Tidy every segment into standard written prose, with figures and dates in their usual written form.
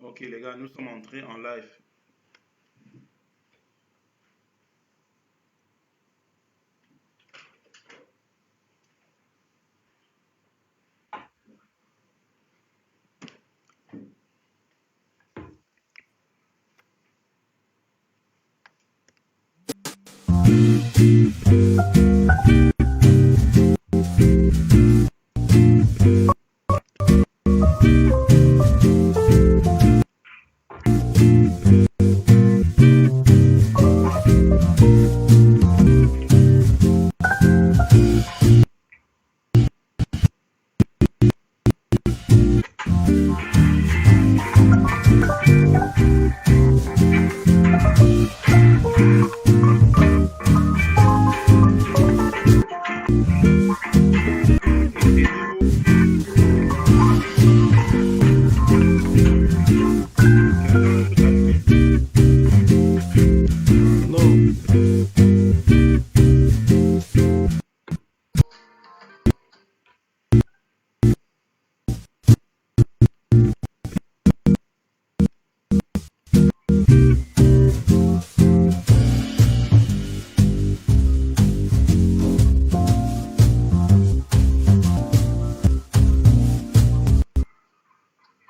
Ok les gars, nous sommes entrés en live. Éteignez-vous. Quelqu'un veut tout allumer. Non. Les gars, vous allez les bien. Ok. Si vous avez des envies, cliquez directement sur le son et tout. On attend un instant.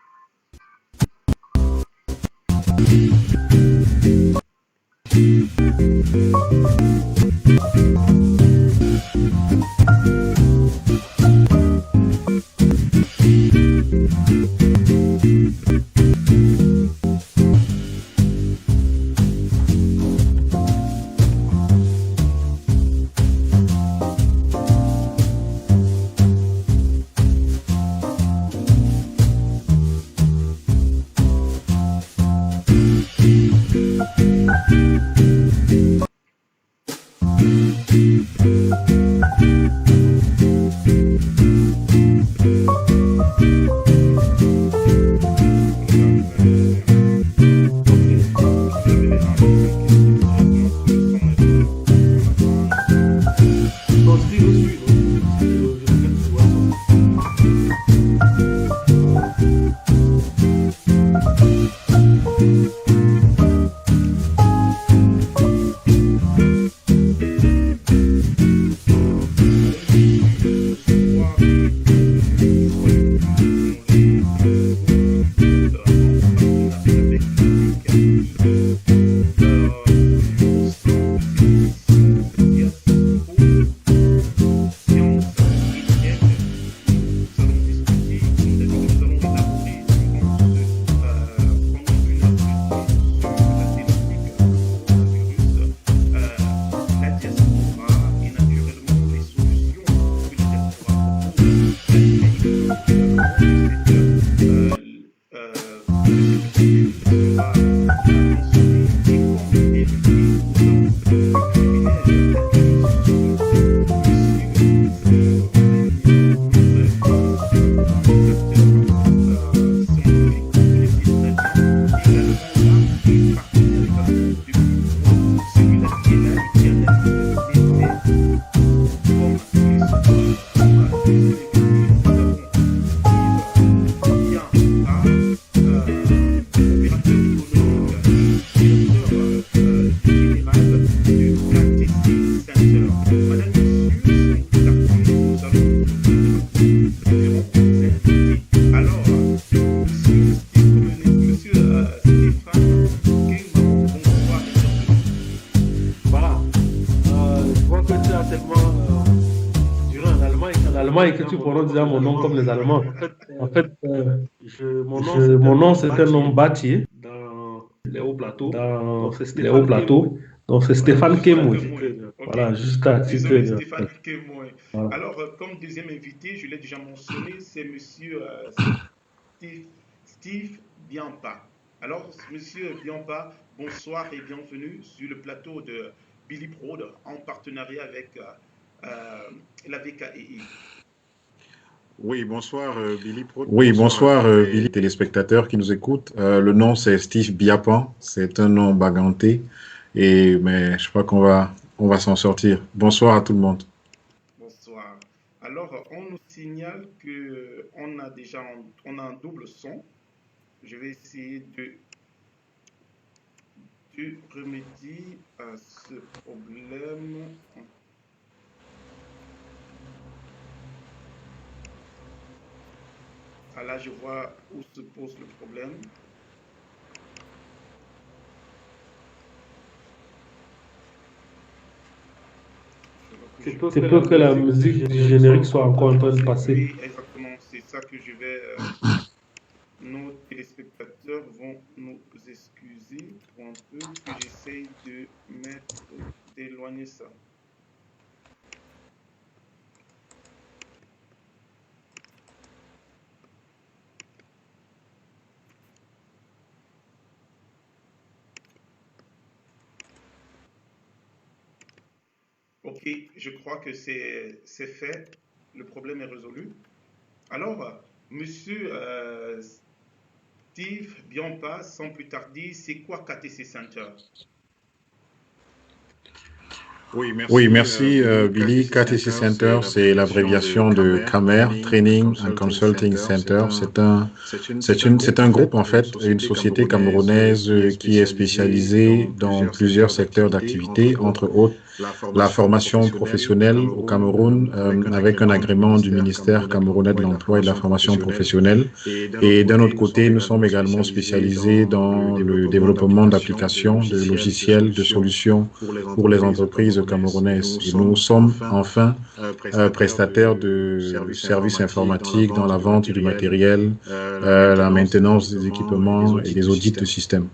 Non, Steve, je suis. Je regarde sur WhatsApp. Bonsoir et bienvenue sur le plus insolite épisode en partenariat avec Africa TV. Au sein de cette émission Diaspora, sciences chrétiennes, nous allons discuter, comme d'habitude, nous allons élaborer durant pendant 1 heure de temps sur la thématique coronavirus, la diaspora et naturellement les solutions que la diaspora propose à l'humanité. Également, de cette pandémie sera mentionné et comme invité, nous avons le privilège d'accueillir ce soir Monsieur Daniel Mourette, communicateur scientifique de l'Église chrétienne, également là et partenaire également du bureau, celui-là qui est là et qui a l'habitude d'aider comme l'histoire, comme les invités, nous avons Yves Bianca, opérateur économique et directeur général du KTC Center. Madame, Monsieur, sans plus attendre, nous allons nous référons aux invités. Alors, Monsieur Stéphane Kengao, bonsoir et bienvenue. Voilà. Je vois que tu as tellement duré en Allemagne que tu prononces déjà mon nom comme les Allemands. Mon nom c'est un nom bâti dans les hauts plateaux. Donc c'est Les hauts Stéphane plateaux. Kemoué. Donc c'est Voilà, Stéphane juste à Kemoué. témoin. Ok. Voilà, juste à titre Désolé, de Stéphane rappel. Kemoy. Voilà. Alors, comme deuxième invité, je l'ai déjà mentionné, c'est Monsieur Steve, Steve Biampa. Alors, Monsieur Biampa, bonsoir et bienvenue sur le plateau de Billy Prod en partenariat avec la VKEI. Oui, bonsoir Billy Prod, Oui, bonsoir à bonsoir tous les Billy, téléspectateurs qui nous écoutent. Le nom c'est Steve Biapan, c'est un nom baganté, mais je crois qu'on va s'en sortir. Bonsoir à tout le monde. Bonsoir. Alors, on nous signale que on a un double son. je vais essayer de remédier à ce problème. Ah, là, je vois où se pose le problème. C'est peu que la musique du générique soit encore en train de passer. Oui, exactement, c'est ça que je vais... nos téléspectateurs vont nous excuser pour un peu que j'essaye d'éloigner ça. Ok, je crois que c'est fait. Le problème est résolu. Alors, monsieur Steve Biampa, sans plus tarder, c'est quoi KTC Center? Oui, merci Billy. KTC Center, c'est l'abréviation de Camer Training and Consulting Center. C'est un groupe en fait, une société camerounaise qui est spécialisée dans plusieurs secteurs d'activité, entre autres la formation professionnelle au Cameroun avec un agrément du ministère camerounais de l'Emploi et de la formation professionnelle. Et d'un autre côté, nous sommes également spécialisés dans le développement d'applications, de logiciels, de solutions pour les entreprises camerounaises. Et nous sommes enfin prestataires de services informatiques dans la vente du matériel, la maintenance des équipements et des audits de systèmes.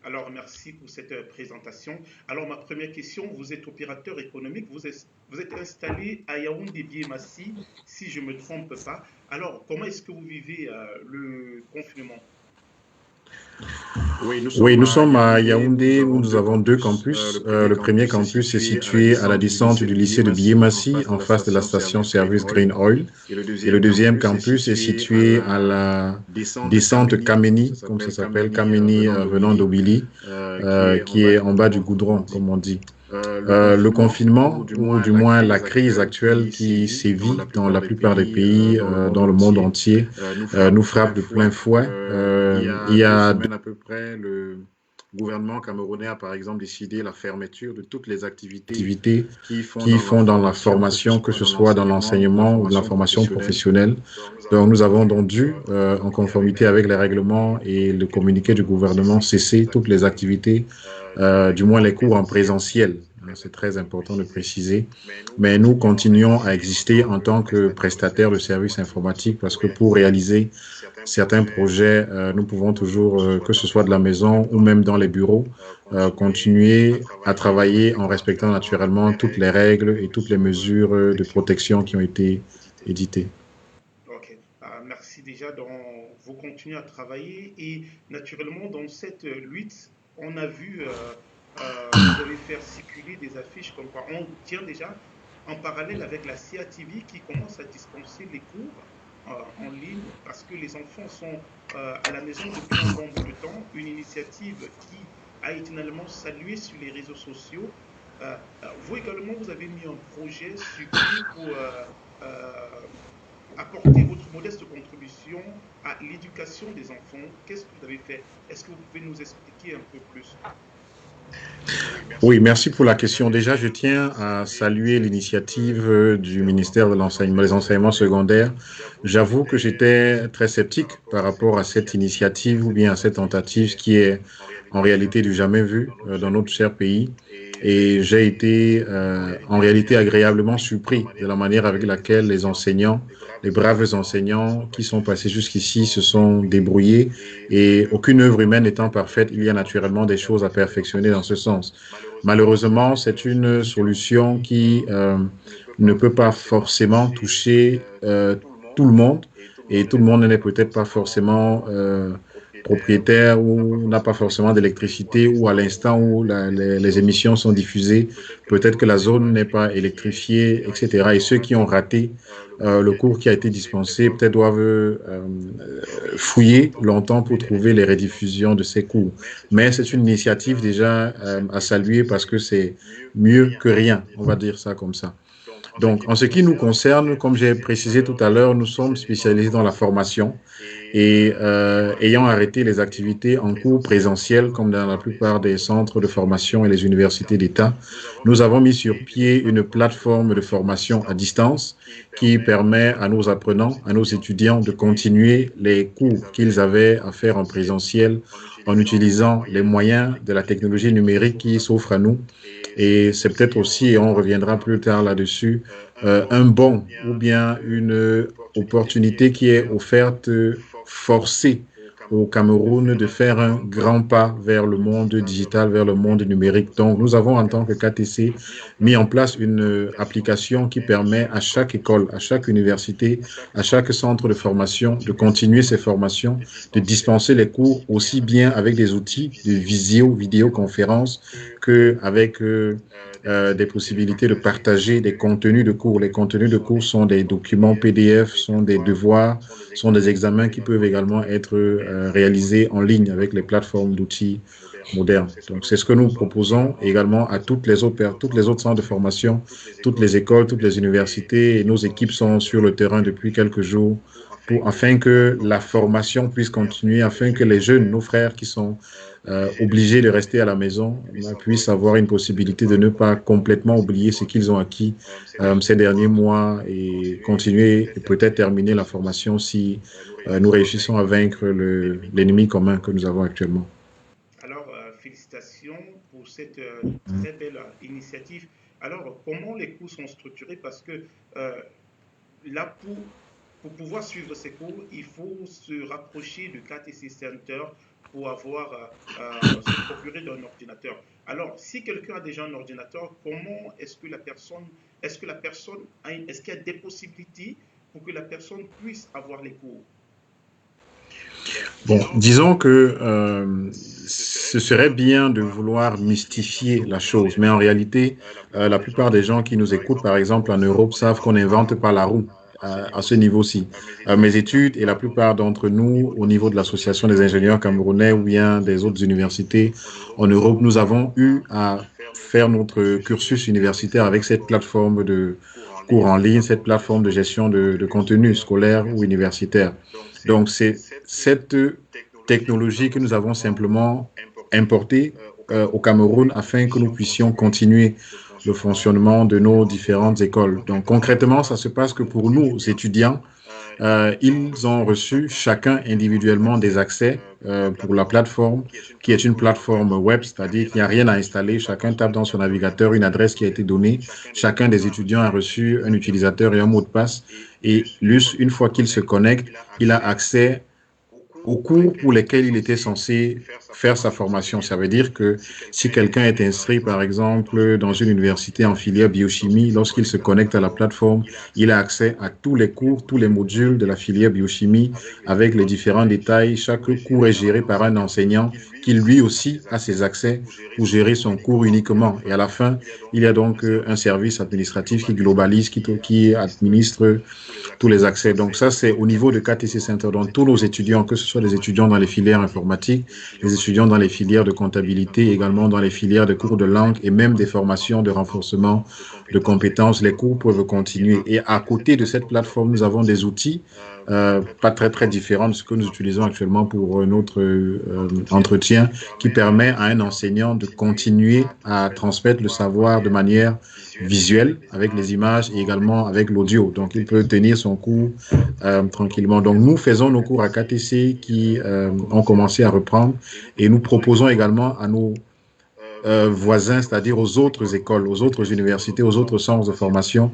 Alors, merci pour cette présentation. Alors, ma première question, vous êtes opérateur économique, vous êtes installé à Yaoundé-Biémassi, si je ne me trompe pas. Alors, comment est-ce que vous vivez le confinement? Oui, nous sommes à Yaoundé où nous avons deux campus. Le premier campus est situé à la descente du lycée de Biémassi, en face de la station-service Green Oil. Et le deuxième campus est situé à la descente Kameni, comme ça s'appelle, Kameni venant d'Obili, qui est en bas du goudron, comme on dit. Le confinement, ou du moins la crise actuelle qui sévit dans la plupart des pays dans le monde entier, nous frappe de plein fouet. Il y a 2 semaines à peu près, le gouvernement camerounais a par exemple décidé la fermeture de toutes les activités qui font dans la formation, que ce soit dans l'enseignement ou la formation professionnelle. Donc nous avons donc dû, en conformité avec les règlements et le communiqué du gouvernement, cesser toutes les activités, du moins les cours en présentiel. C'est très important de préciser. Mais nous continuons à exister en tant que prestataires de services informatiques parce que pour réaliser certains projets, nous pouvons toujours, que ce soit de la maison ou même dans les bureaux, continuer à travailler en respectant naturellement toutes les règles et toutes les mesures de protection qui ont été éditées. Ok, merci déjà. Donc, vous continuez à travailler et naturellement, dans cette lutte, on a vu, vous allez faire circuler des affiches comme quoi on tient déjà en parallèle avec la CIATV qui commence à dispenser les cours en ligne parce que les enfants sont à la maison depuis un bon bout de temps. Une initiative qui a éternellement saluée sur les réseaux sociaux. Vous également, vous avez mis un projet sur pied pour apporter votre modeste contribution à l'éducation des enfants. Qu'est-ce que vous avez fait? Est-ce que vous pouvez nous expliquer un peu plus? Oui, merci pour la question. Déjà, je tiens à saluer l'initiative du ministère de l'Enseignement, des enseignements secondaires. J'avoue que j'étais très sceptique par rapport à cette initiative ou bien à cette tentative qui est en réalité du jamais vu dans notre cher pays. Et j'ai été en réalité agréablement surpris de la manière avec laquelle les enseignants, les braves enseignants qui sont passés jusqu'ici se sont débrouillés. Et aucune œuvre humaine étant parfaite, il y a naturellement des choses à perfectionner dans ce sens. Malheureusement, c'est une solution qui ne peut pas forcément toucher tout le monde. Et tout le monde n'est peut-être pas forcément propriétaire ou n'a pas forcément d'électricité ou à l'instant où les émissions sont diffusées, peut-être que la zone n'est pas électrifiée, etc. Et ceux qui ont raté le cours qui a été dispensé peut-être doivent fouiller longtemps pour trouver les rediffusions de ces cours. Mais c'est une initiative déjà à saluer parce que c'est mieux que rien, on va dire ça comme ça. Donc, en ce qui nous concerne, comme j'ai précisé tout à l'heure, nous sommes spécialisés dans la formation Et ayant arrêté les activités en cours présentiel, comme dans la plupart des centres de formation et les universités d'État, nous avons mis sur pied une plateforme de formation à distance qui permet à nos apprenants, à nos étudiants de continuer les cours qu'ils avaient à faire en présentiel en utilisant les moyens de la technologie numérique qui s'offre à nous. Et c'est peut-être aussi, et on reviendra plus tard là-dessus, un bon ou bien une opportunité qui est offerte, forcée au Cameroun de faire un grand pas vers le monde digital, vers le monde numérique. Donc, nous avons en tant que KTC mis en place une application qui permet à chaque école, à chaque université, à chaque centre de formation de continuer ses formations, de dispenser les cours aussi bien avec des outils de vidéoconférence qu'avec des possibilités de partager des contenus de cours. Les contenus de cours sont des documents PDF, sont des devoirs, sont des examens qui peuvent également être réalisés en ligne avec les plateformes d'outils modernes. Donc, c'est ce que nous proposons également à toutes les autres centres de formation, toutes les écoles, toutes les universités. Et nos équipes sont sur le terrain depuis quelques jours afin que la formation puisse continuer, afin que les jeunes, nos frères qui sont obligés de rester à la maison, puissent avoir une possibilité de ne pas complètement oublier ce qu'ils ont acquis ces derniers mois et continuer et peut-être terminer la formation si nous réussissons à vaincre l'ennemi commun que nous avons actuellement. Alors, félicitations pour cette très belle initiative. Alors, comment les cours sont structurés? Parce que là, pour pouvoir suivre ces cours, il faut se rapprocher du KTC Center pour se procurer d'un ordinateur. Alors, si quelqu'un a déjà un ordinateur, comment est-ce que la personne, est-ce qu'il y a des possibilités pour que la personne puisse avoir les cours? Bon, disons que ce serait bien de vouloir mystifier la chose, mais en réalité, la plupart des gens qui nous écoutent, par exemple en Europe, savent qu'on n'invente pas la roue à ce niveau-ci. Mes études et la plupart d'entre nous, au niveau de l'Association des ingénieurs camerounais ou bien des autres universités en Europe, nous avons eu à faire notre cursus universitaire avec cette plateforme de cours en ligne, cette plateforme de gestion de contenu scolaire ou universitaire. Donc, c'est cette technologie que nous avons simplement importée au Cameroun afin que nous puissions continuer le fonctionnement de nos différentes écoles. Donc, concrètement, ça se passe que pour nous, étudiants, ils ont reçu chacun individuellement des accès pour la plateforme, qui est une plateforme web, c'est-à-dire qu'il n'y a rien à installer. Chacun tape dans son navigateur une adresse qui a été donnée. Chacun des étudiants a reçu un utilisateur et un mot de passe. Et une fois qu'il se connecte, il a accès aux cours pour lesquels il était censé faire sa formation. Ça veut dire que si quelqu'un est inscrit, par exemple, dans une université en filière biochimie, lorsqu'il se connecte à la plateforme, il a accès à tous les cours, tous les modules de la filière biochimie avec les différents détails. Chaque cours est géré par un enseignant qui lui aussi a ses accès pour gérer son cours uniquement. Et à la fin, il y a donc un service administratif qui globalise, qui administre tous les accès. Donc ça, c'est au niveau de KTC Center. Donc tous nos étudiants, que ce soit les étudiants dans les filières informatiques, les étudiants dans les filières de comptabilité, également dans les filières de cours de langue et même des formations de renforcement de compétences, les cours peuvent continuer. Et à côté de cette plateforme, nous avons des outils pas très différents de ce que nous utilisons actuellement pour notre entretien, qui permet à un enseignant de continuer à transmettre le savoir de manière visuelle avec les images et également avec l'audio. Donc, il peut tenir son cours tranquillement. Donc, nous faisons nos cours à KTC qui ont commencé à reprendre et nous proposons également à nos voisins, c'est-à-dire aux autres écoles, aux autres universités, aux autres centres de formation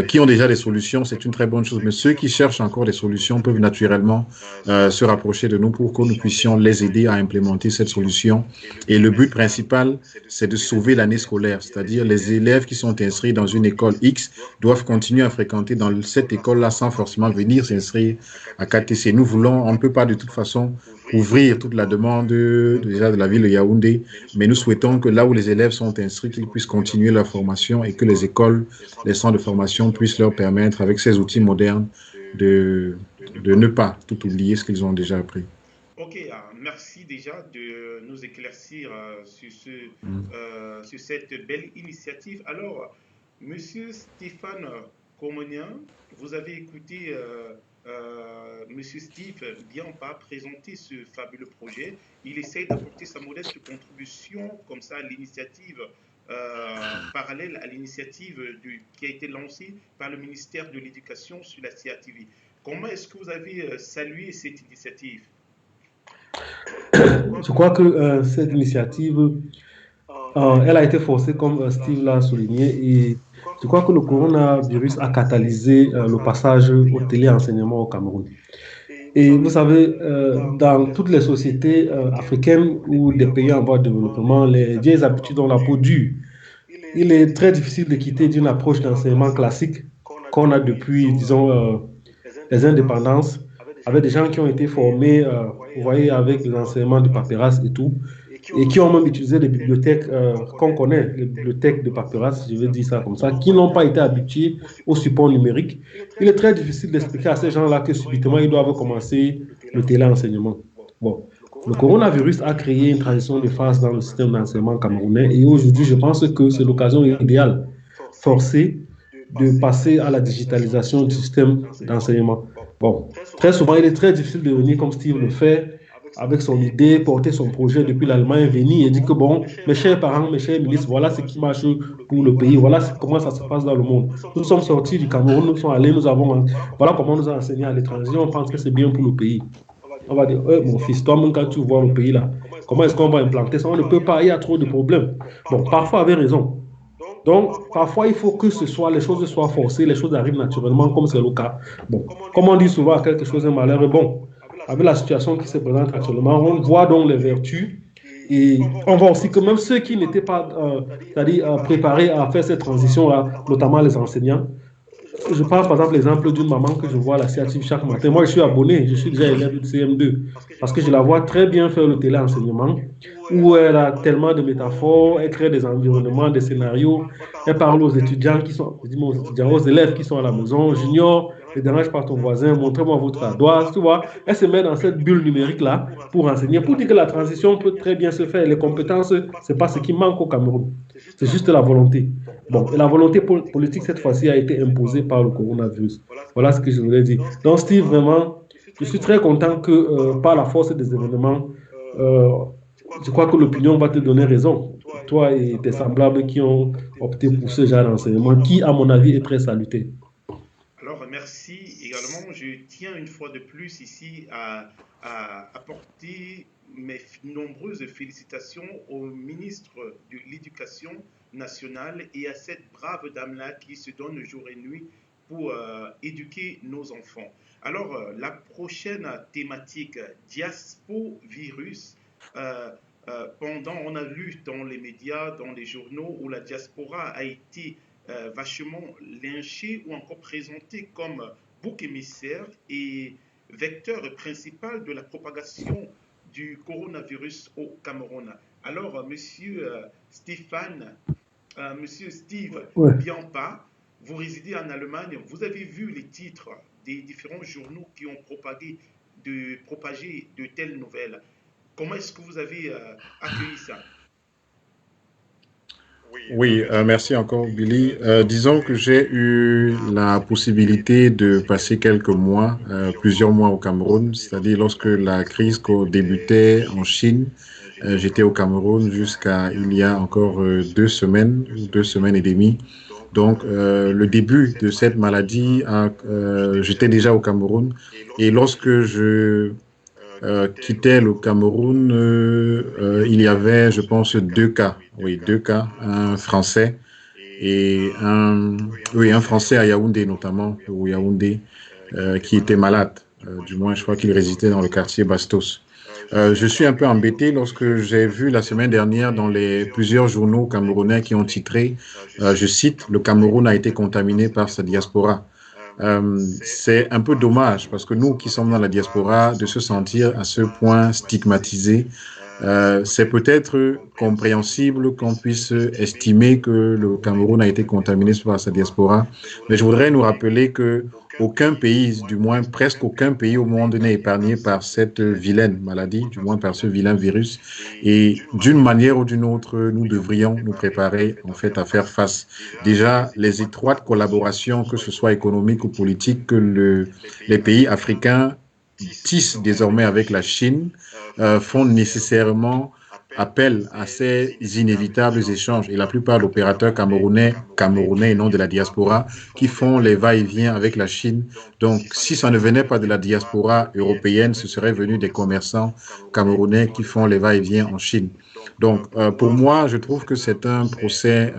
qui ont déjà des solutions, c'est une très bonne chose. Mais ceux qui cherchent encore des solutions peuvent naturellement se rapprocher de nous pour que nous puissions les aider à implémenter cette solution. Et le but principal, c'est de sauver l'année scolaire, c'est-à-dire les élèves qui sont inscrits dans une école X doivent continuer à fréquenter dans cette école-là sans forcément venir s'inscrire à KTC. Nous voulons, on ne peut pas de toute façon ouvrir toute la demande déjà de la ville de Yaoundé, mais nous souhaitons que là où les élèves sont inscrits, qu'ils puissent continuer leur formation et que les écoles, les centres de formation puissent leur permettre, avec ces outils modernes, de ne pas tout oublier ce qu'ils ont déjà appris. Ok, merci déjà de nous éclaircir sur cette belle initiative. Alors, Monsieur Stéphane Comonien, vous avez écouté Monsieur Steve Biampa présenter ce fabuleux projet. Il essaye d'apporter sa modeste contribution comme ça à l'initiative parallèle à l'initiative qui a été lancée par le ministère de l'Éducation sur la CATV. Comment est-ce que vous avez salué cette initiative? Je crois que cette initiative, elle a été forcée, comme Steve l'a souligné, et je crois que le coronavirus a catalysé le passage au téléenseignement au Cameroun. Et vous savez, dans toutes les sociétés africaines ou des pays en voie de développement, les vieilles habitudes ont la peau dure. Il est très difficile de quitter d'une approche d'enseignement classique qu'on a depuis, disons, les indépendances, avec des gens qui ont été formés, vous voyez, avec l'enseignement du papyrus et tout, et qui ont même utilisé des bibliothèques qu'on connaît, les bibliothèques de papyrus, je vais dire ça comme ça, qui n'ont pas été habitués au support numérique. Il est très difficile d'expliquer à ces gens-là que subitement, ils doivent commencer le téléenseignement. Bon, le coronavirus a créé une transition de phase dans le système d'enseignement camerounais et aujourd'hui, je pense que c'est l'occasion idéale, forcée, de passer à la digitalisation du système d'enseignement. Bon, très souvent, il est très difficile de venir comme Steve le fait, avec son idée, porter son projet depuis l'Allemagne, venir et dire que bon, mes chers parents, mes chers ministres, voilà ce qui marche pour le pays, voilà comment ça se passe dans le monde. Nous sommes sortis du Cameroun, nous sommes allés, voilà comment on nous a enseigné à l'étranger, on pense que c'est bien pour le pays. On va dire, mon fils, toi-même, quand tu vois le pays là, comment est-ce qu'on va implanter ça? On ne peut pas, il y a trop de problèmes. Bon, parfois, avec raison. Donc, parfois, il faut que les choses soient forcées, les choses arrivent naturellement, comme c'est le cas. Bon, comme on dit souvent, quelque chose est malheur est bon. Avec la situation qui se présente actuellement, on voit donc les vertus et on voit aussi que même ceux qui n'étaient pas préparés à faire cette transition-là, notamment les enseignants, je pense par exemple l'exemple d'une maman que je vois à la CATV chaque matin. Moi, je suis abonné, je suis déjà élève de CM2 parce que je la vois très bien faire le téléenseignement où elle a tellement de métaphores, elle crée des environnements, des scénarios, elle parle aux étudiants qui sont, aux élèves qui sont à la maison, junior, ne dérange pas ton voisin, montrez-moi votre ardoise, tu vois. Elle se met dans cette bulle numérique-là pour enseigner, pour dire que la transition peut très bien se faire. Les compétences, ce n'est pas ce qui manque au Cameroun, c'est juste la volonté. Bon, et la volonté politique, cette fois-ci, a été imposée par le coronavirus. Voilà ce que je voulais dire. Donc, Steve, vraiment, je suis très content que, par la force des événements, je crois que l'opinion va te donner raison. Toi et tes semblables qui ont opté pour ce genre d'enseignement, qui, à mon avis, est très salutaire. Alors, merci également. Je tiens une fois de plus ici à apporter mes nombreuses félicitations au ministre de l'Éducation nationale et à cette brave dame-là qui se donne jour et nuit pour éduquer nos enfants. Alors, la prochaine thématique, diasporavirus. On a lu dans les médias, dans les journaux, où la diaspora a été vachement lynchée ou encore présentée comme bouc émissaire et vecteur principal de la propagation du coronavirus au Cameroun. Alors, monsieur monsieur Steve Biampa, vous résidez en Allemagne, vous avez vu les titres des différents journaux qui ont propagé de telles nouvelles. Comment est-ce que vous avez accueilli ça? Oui, merci encore, Billy. Disons que j'ai eu la possibilité de passer quelques mois, plusieurs mois au Cameroun, c'est-à-dire lorsque la crise débutait en Chine. J'étais au Cameroun jusqu'à il y a encore 2 semaines et demie. Donc, le début de cette maladie, j'étais déjà au Cameroun. Et lorsque je quittais le Cameroun, il y avait, je pense, 2 cas. Oui, 2 cas, un Français et un Français à Yaoundé notamment, au Yaoundé, qui était malade. Du moins, je crois qu'il résidait dans le quartier Bastos. Je suis un peu embêté lorsque j'ai vu la semaine dernière dans plusieurs journaux camerounais qui ont titré, je cite, « Le Cameroun a été contaminé par sa diaspora ». C'est un peu dommage parce que nous qui sommes dans la diaspora, de se sentir à ce point stigmatisés, c'est peut-être compréhensible qu'on puisse estimer que le Cameroun a été contaminé par sa diaspora, mais je voudrais nous rappeler que aucun pays, du moins presque aucun pays au monde n'est épargné par cette vilaine maladie, du moins par ce vilain virus. Et d'une manière ou d'une autre, nous devrions nous préparer en fait à faire face. Déjà, les étroites collaborations, que ce soit économiques ou politiques, que les pays africains tissent désormais avec la Chine, font nécessairement appel à ces inévitables échanges. Et la plupart d'opérateurs camerounais et non de la diaspora, qui font les va-et-vient avec la Chine. Donc, si ça ne venait pas de la diaspora européenne, ce serait venu des commerçants camerounais qui font les va-et-vient en Chine. Donc, pour moi, je trouve que c'est un procès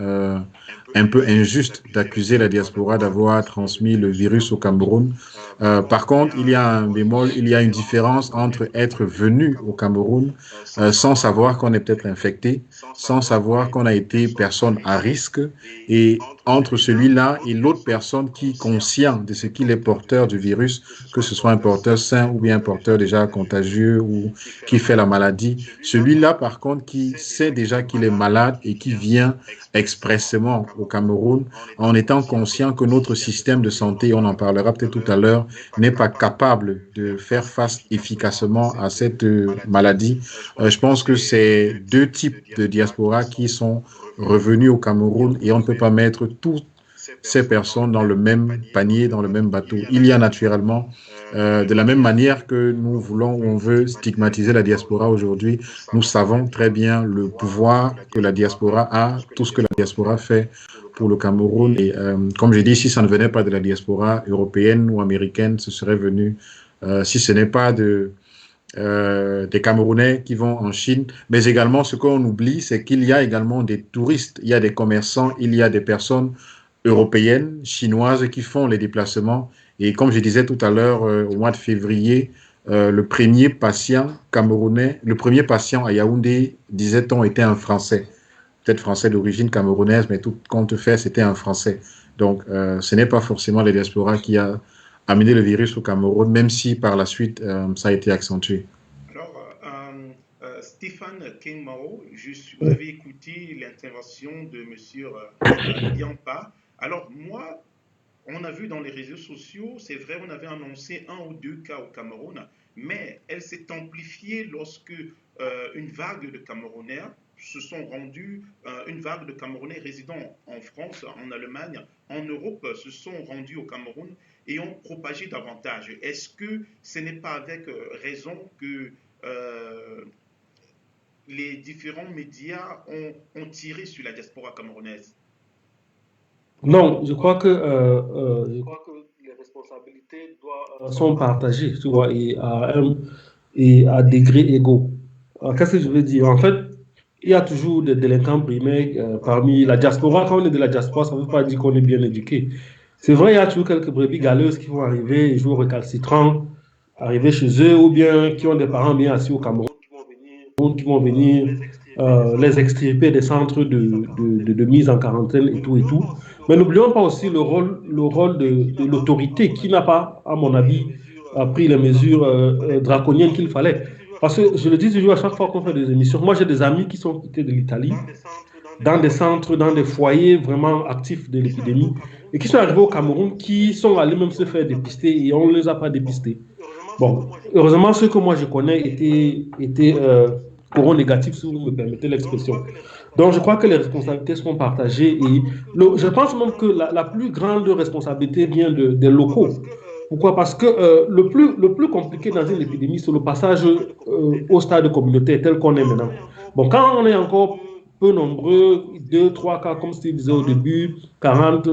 un peu injuste d'accuser la diaspora d'avoir transmis le virus au Cameroun. Par contre, il y a un bémol, il y a une différence entre être venu au Cameroun sans savoir qu'on est peut-être infecté, sans savoir qu'on a été personne à risque, et entre celui-là et l'autre personne qui est conscient de ce qu'il est porteur du virus, que ce soit un porteur sain ou bien un porteur déjà contagieux ou qui fait la maladie. Celui-là, par contre, qui sait déjà qu'il est malade et qui vient expressément au Cameroun en étant conscient que notre système de santé, on en parlera peut-être tout à l'heure, n'est pas capable de faire face efficacement à cette maladie. Je pense que c'est deux types de diaspora qui sont revenus au Cameroun et on ne peut pas mettre toutes ces personnes dans le même panier, dans le même bateau. Il y a naturellement, de la même manière que nous voulons ou on veut stigmatiser la diaspora aujourd'hui, nous savons très bien le pouvoir que la diaspora a, tout ce que la diaspora fait pour le Cameroun. Et comme j'ai dit, si ça ne venait pas de la diaspora européenne ou américaine, ce serait venu, si ce n'est pas des Camerounais qui vont en Chine, mais également ce qu'on oublie, c'est qu'il y a également des touristes, il y a des commerçants, il y a des personnes européennes, chinoises qui font les déplacements. Et comme je disais tout à l'heure, au mois de février, le premier patient camerounais, le premier patient à Yaoundé, disait-on, était un Français. Peut-être Français d'origine camerounaise, mais tout compte fait, c'était un Français. Donc, ce n'est pas forcément la diaspora qui a amené le virus au Cameroun, même si par la suite, ça a été accentué. Stéphane Kengmao, vous avez écouté l'intervention de M. Diampa. Alors, moi, on a vu dans les réseaux sociaux, c'est vrai, on avait annoncé 1 ou 2 cas au Cameroun, mais elle s'est amplifiée lorsque une vague de Camerounais se sont rendus, une vague de Camerounais résidant en France, en Allemagne, en Europe, se sont rendus au Cameroun et ont propagé davantage. Est-ce que ce n'est pas avec raison que les différents médias ont tiré sur la diaspora camerounaise? Non, je crois que les responsabilités sont partagées, tu vois, et à degrés égaux. Qu'est-ce que je veux dire? En fait, il y a toujours des délinquants primaires parmi la diaspora. Quand on est de la diaspora, ça ne veut pas dire qu'on est bien éduqué. C'est vrai, il y a toujours quelques brebis galeuses qui vont arriver, les jours récalcitrants, arriver chez eux, ou bien qui ont des parents bien assis au Cameroun, qui vont venir les extirper des centres de mise en quarantaine et tout et tout. Mais n'oublions pas aussi le rôle de l'autorité qui n'a pas, à mon avis, pris les mesures draconiennes qu'il fallait. Parce que je le dis toujours à chaque fois qu'on fait des émissions, moi j'ai des amis qui sont quittés de l'Italie, dans des centres, dans des foyers vraiment actifs de l'épidémie, et qui sont arrivés au Cameroun, qui sont allés même se faire dépister et on ne les a pas dépistés. Bon, heureusement, ceux que moi je connais étaient négatifs, si vous me permettez l'expression. Donc, je crois que les responsabilités sont partagées et je pense même que la plus grande responsabilité vient des locaux. Pourquoi? Parce que le plus compliqué dans une épidémie, c'est le passage au stade communautaire tel qu'on est maintenant. Bon, quand on est encore peu nombreux, 2, 3 cas, comme Steve disait au début, 40,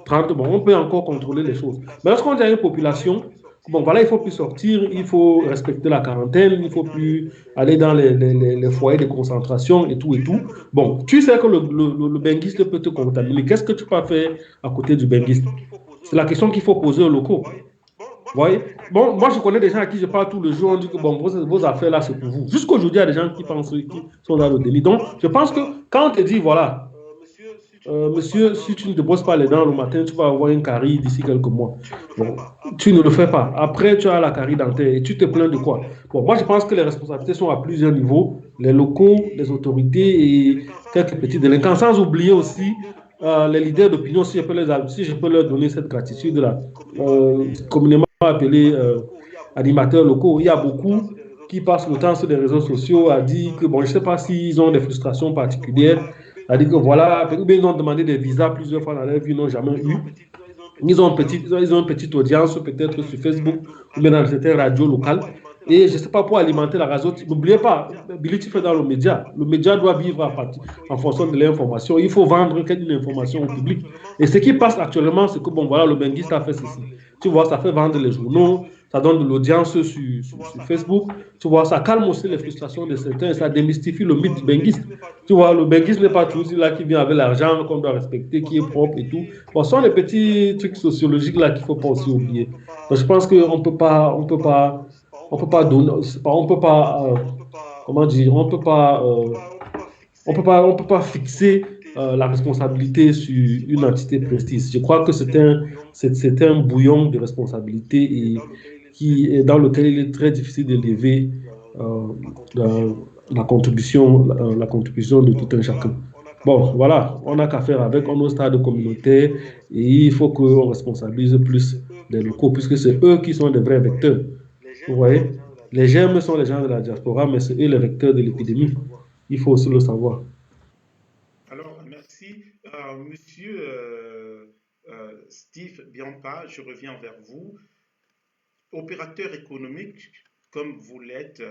30, bon, on peut encore contrôler les choses. Mais lorsqu'on a une population, bon, voilà, il ne faut plus sortir, il faut respecter la quarantaine, il ne faut plus aller dans les foyers de concentration et tout et tout. Bon, tu sais que le benguiste peut te contaminer. Qu'est-ce que tu peux faire à côté du benguiste? C'est la question qu'il faut poser aux locaux. Vous voyez? Bon, moi, je connais des gens à qui je parle tout le jour, on dit que bon, vos affaires là, c'est pour vous. Jusqu'aujourd'hui, il y a des gens qui pensent, qui sont dans le délit. Donc, je pense que quand on te dit, voilà, monsieur, si tu ne te brosses pas les dents le matin, tu vas avoir une carie d'ici quelques mois. Bon, tu ne le fais pas. Après, tu as la carie dentaire et tu te plains de quoi? Bon, moi, je pense que les responsabilités sont à plusieurs niveaux, les locaux, les autorités et quelques petits délinquants, sans oublier aussi les leaders d'opinion, si je peux leur donner cette gratitude-là, communément appelés animateurs locaux, il y a beaucoup qui passent le temps sur les réseaux sociaux à dire que, bon, je ne sais pas s'ils ont des frustrations particulières, à dire que voilà, ou bien ils ont demandé des visas plusieurs fois dans leur vie, ils n'ont jamais eu. Ils ont une petite audience peut-être sur Facebook ou bien dans certaines radios locales. Et je ne sais pas, pour alimenter la radio, n'oubliez pas, Billy, tu fais dans le média. Le média doit vivre en fonction de l'information. Il faut vendre une information au public. Et ce qui passe actuellement, c'est que, bon, voilà, le benguiste a fait ceci. Tu vois, ça fait vendre les journaux, ça donne de l'audience sur Facebook. Tu vois, ça calme aussi les frustrations de certains et ça démystifie le mythe du benguiste. Tu vois, le benguiste n'est pas toujours là qui vient avec l'argent qu'on doit respecter, qui est propre et tout. Bon, ce sont les petits trucs sociologiques là qu'il ne faut pas aussi oublier. Donc, je pense qu'on ne peut pas, on peut pas donner, on peut pas, comment dire, on peut pas fixer la responsabilité sur une entité précise. Je crois que c'est un bouillon de responsabilité dans lequel il est très difficile d'élever la, la contribution de tout un chacun. Bon, voilà, on n'a qu'à faire avec, on est au stade communautaire et il faut qu'on responsabilise plus les locaux puisque c'est eux qui sont les vrais vecteurs. Vous voyez, les germes sont les gens de la diaspora, mais c'est eux les vecteurs de l'épidémie. Il faut aussi le savoir. Alors, merci. Monsieur Steve Biampa, je reviens vers vous. Opérateur économique, comme vous l'êtes,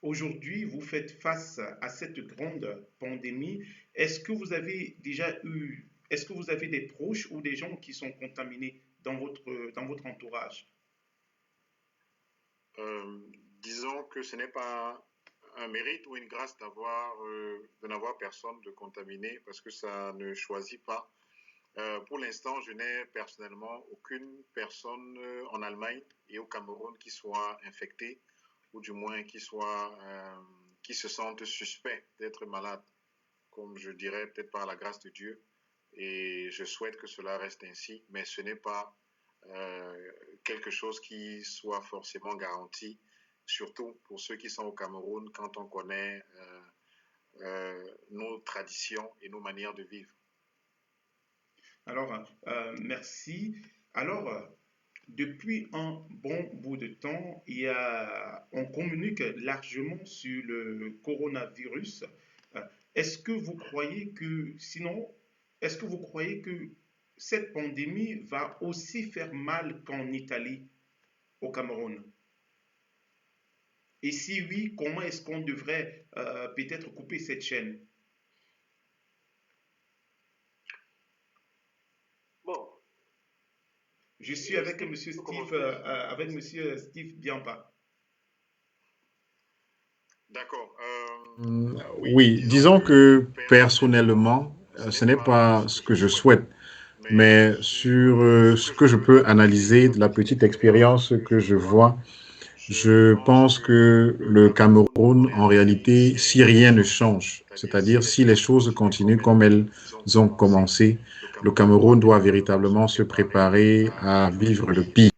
aujourd'hui, vous faites face à cette grande pandémie. Est-ce que vous avez des proches ou des gens qui sont contaminés dans votre entourage? Disons que ce n'est pas un mérite ou une grâce de n'avoir personne de contaminé parce que ça ne choisit pas. Pour l'instant, je n'ai personnellement aucune personne en Allemagne et au Cameroun qui soit infectée ou du moins qui se sente suspect d'être malade, comme je dirais peut-être par la grâce de Dieu. Et je souhaite que cela reste ainsi, mais ce n'est pas quelque chose qui soit forcément garanti, surtout pour ceux qui sont au Cameroun quand on connaît nos traditions et nos manières de vivre. Alors, merci. Alors, depuis un bon bout de temps, on communique largement sur le coronavirus. Est-ce que vous croyez que cette pandémie va aussi faire mal qu'en Italie, au Cameroun? Et si oui, comment est-ce qu'on devrait peut-être couper cette chaîne? Bon, Je suis avec Monsieur Steve Biampa. D'accord. Oui, disons que personnellement, ce n'est pas ce que je souhaite, mais sur ce que je peux analyser de la petite expérience que je vois, je pense que le Cameroun, en réalité, si rien ne change, c'est-à-dire si les choses continuent comme elles ont commencé, le Cameroun doit véritablement se préparer à vivre le pire,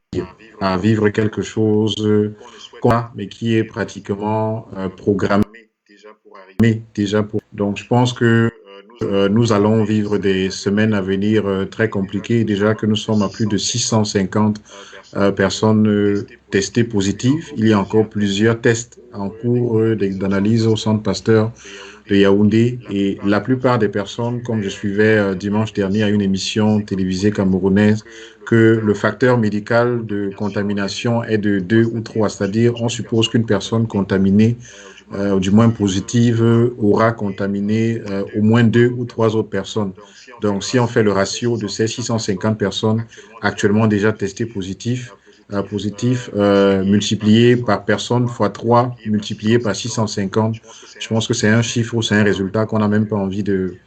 à vivre quelque chose mais qui est pratiquement programmé déjà pour. Donc, je pense que nous allons vivre des semaines à venir très compliquées. Déjà que nous sommes à plus de 650 personnes testées positives. Il y a encore plusieurs tests en cours d'analyse au Centre Pasteur de Yaoundé. Et la plupart des personnes, comme je suivais dimanche dernier à une émission télévisée camerounaise, que le facteur médical de contamination est de 2 ou 3, c'est-à-dire on suppose qu'une personne contaminée, du moins positive, aura contaminé au moins 2 ou 3 autres personnes. Donc, si on fait le ratio de ces 650 personnes actuellement déjà testées positives, multiplié par personne fois 3, multiplié par 650, je pense que c'est un chiffre ou c'est un résultat qu'on n'a même pas envie de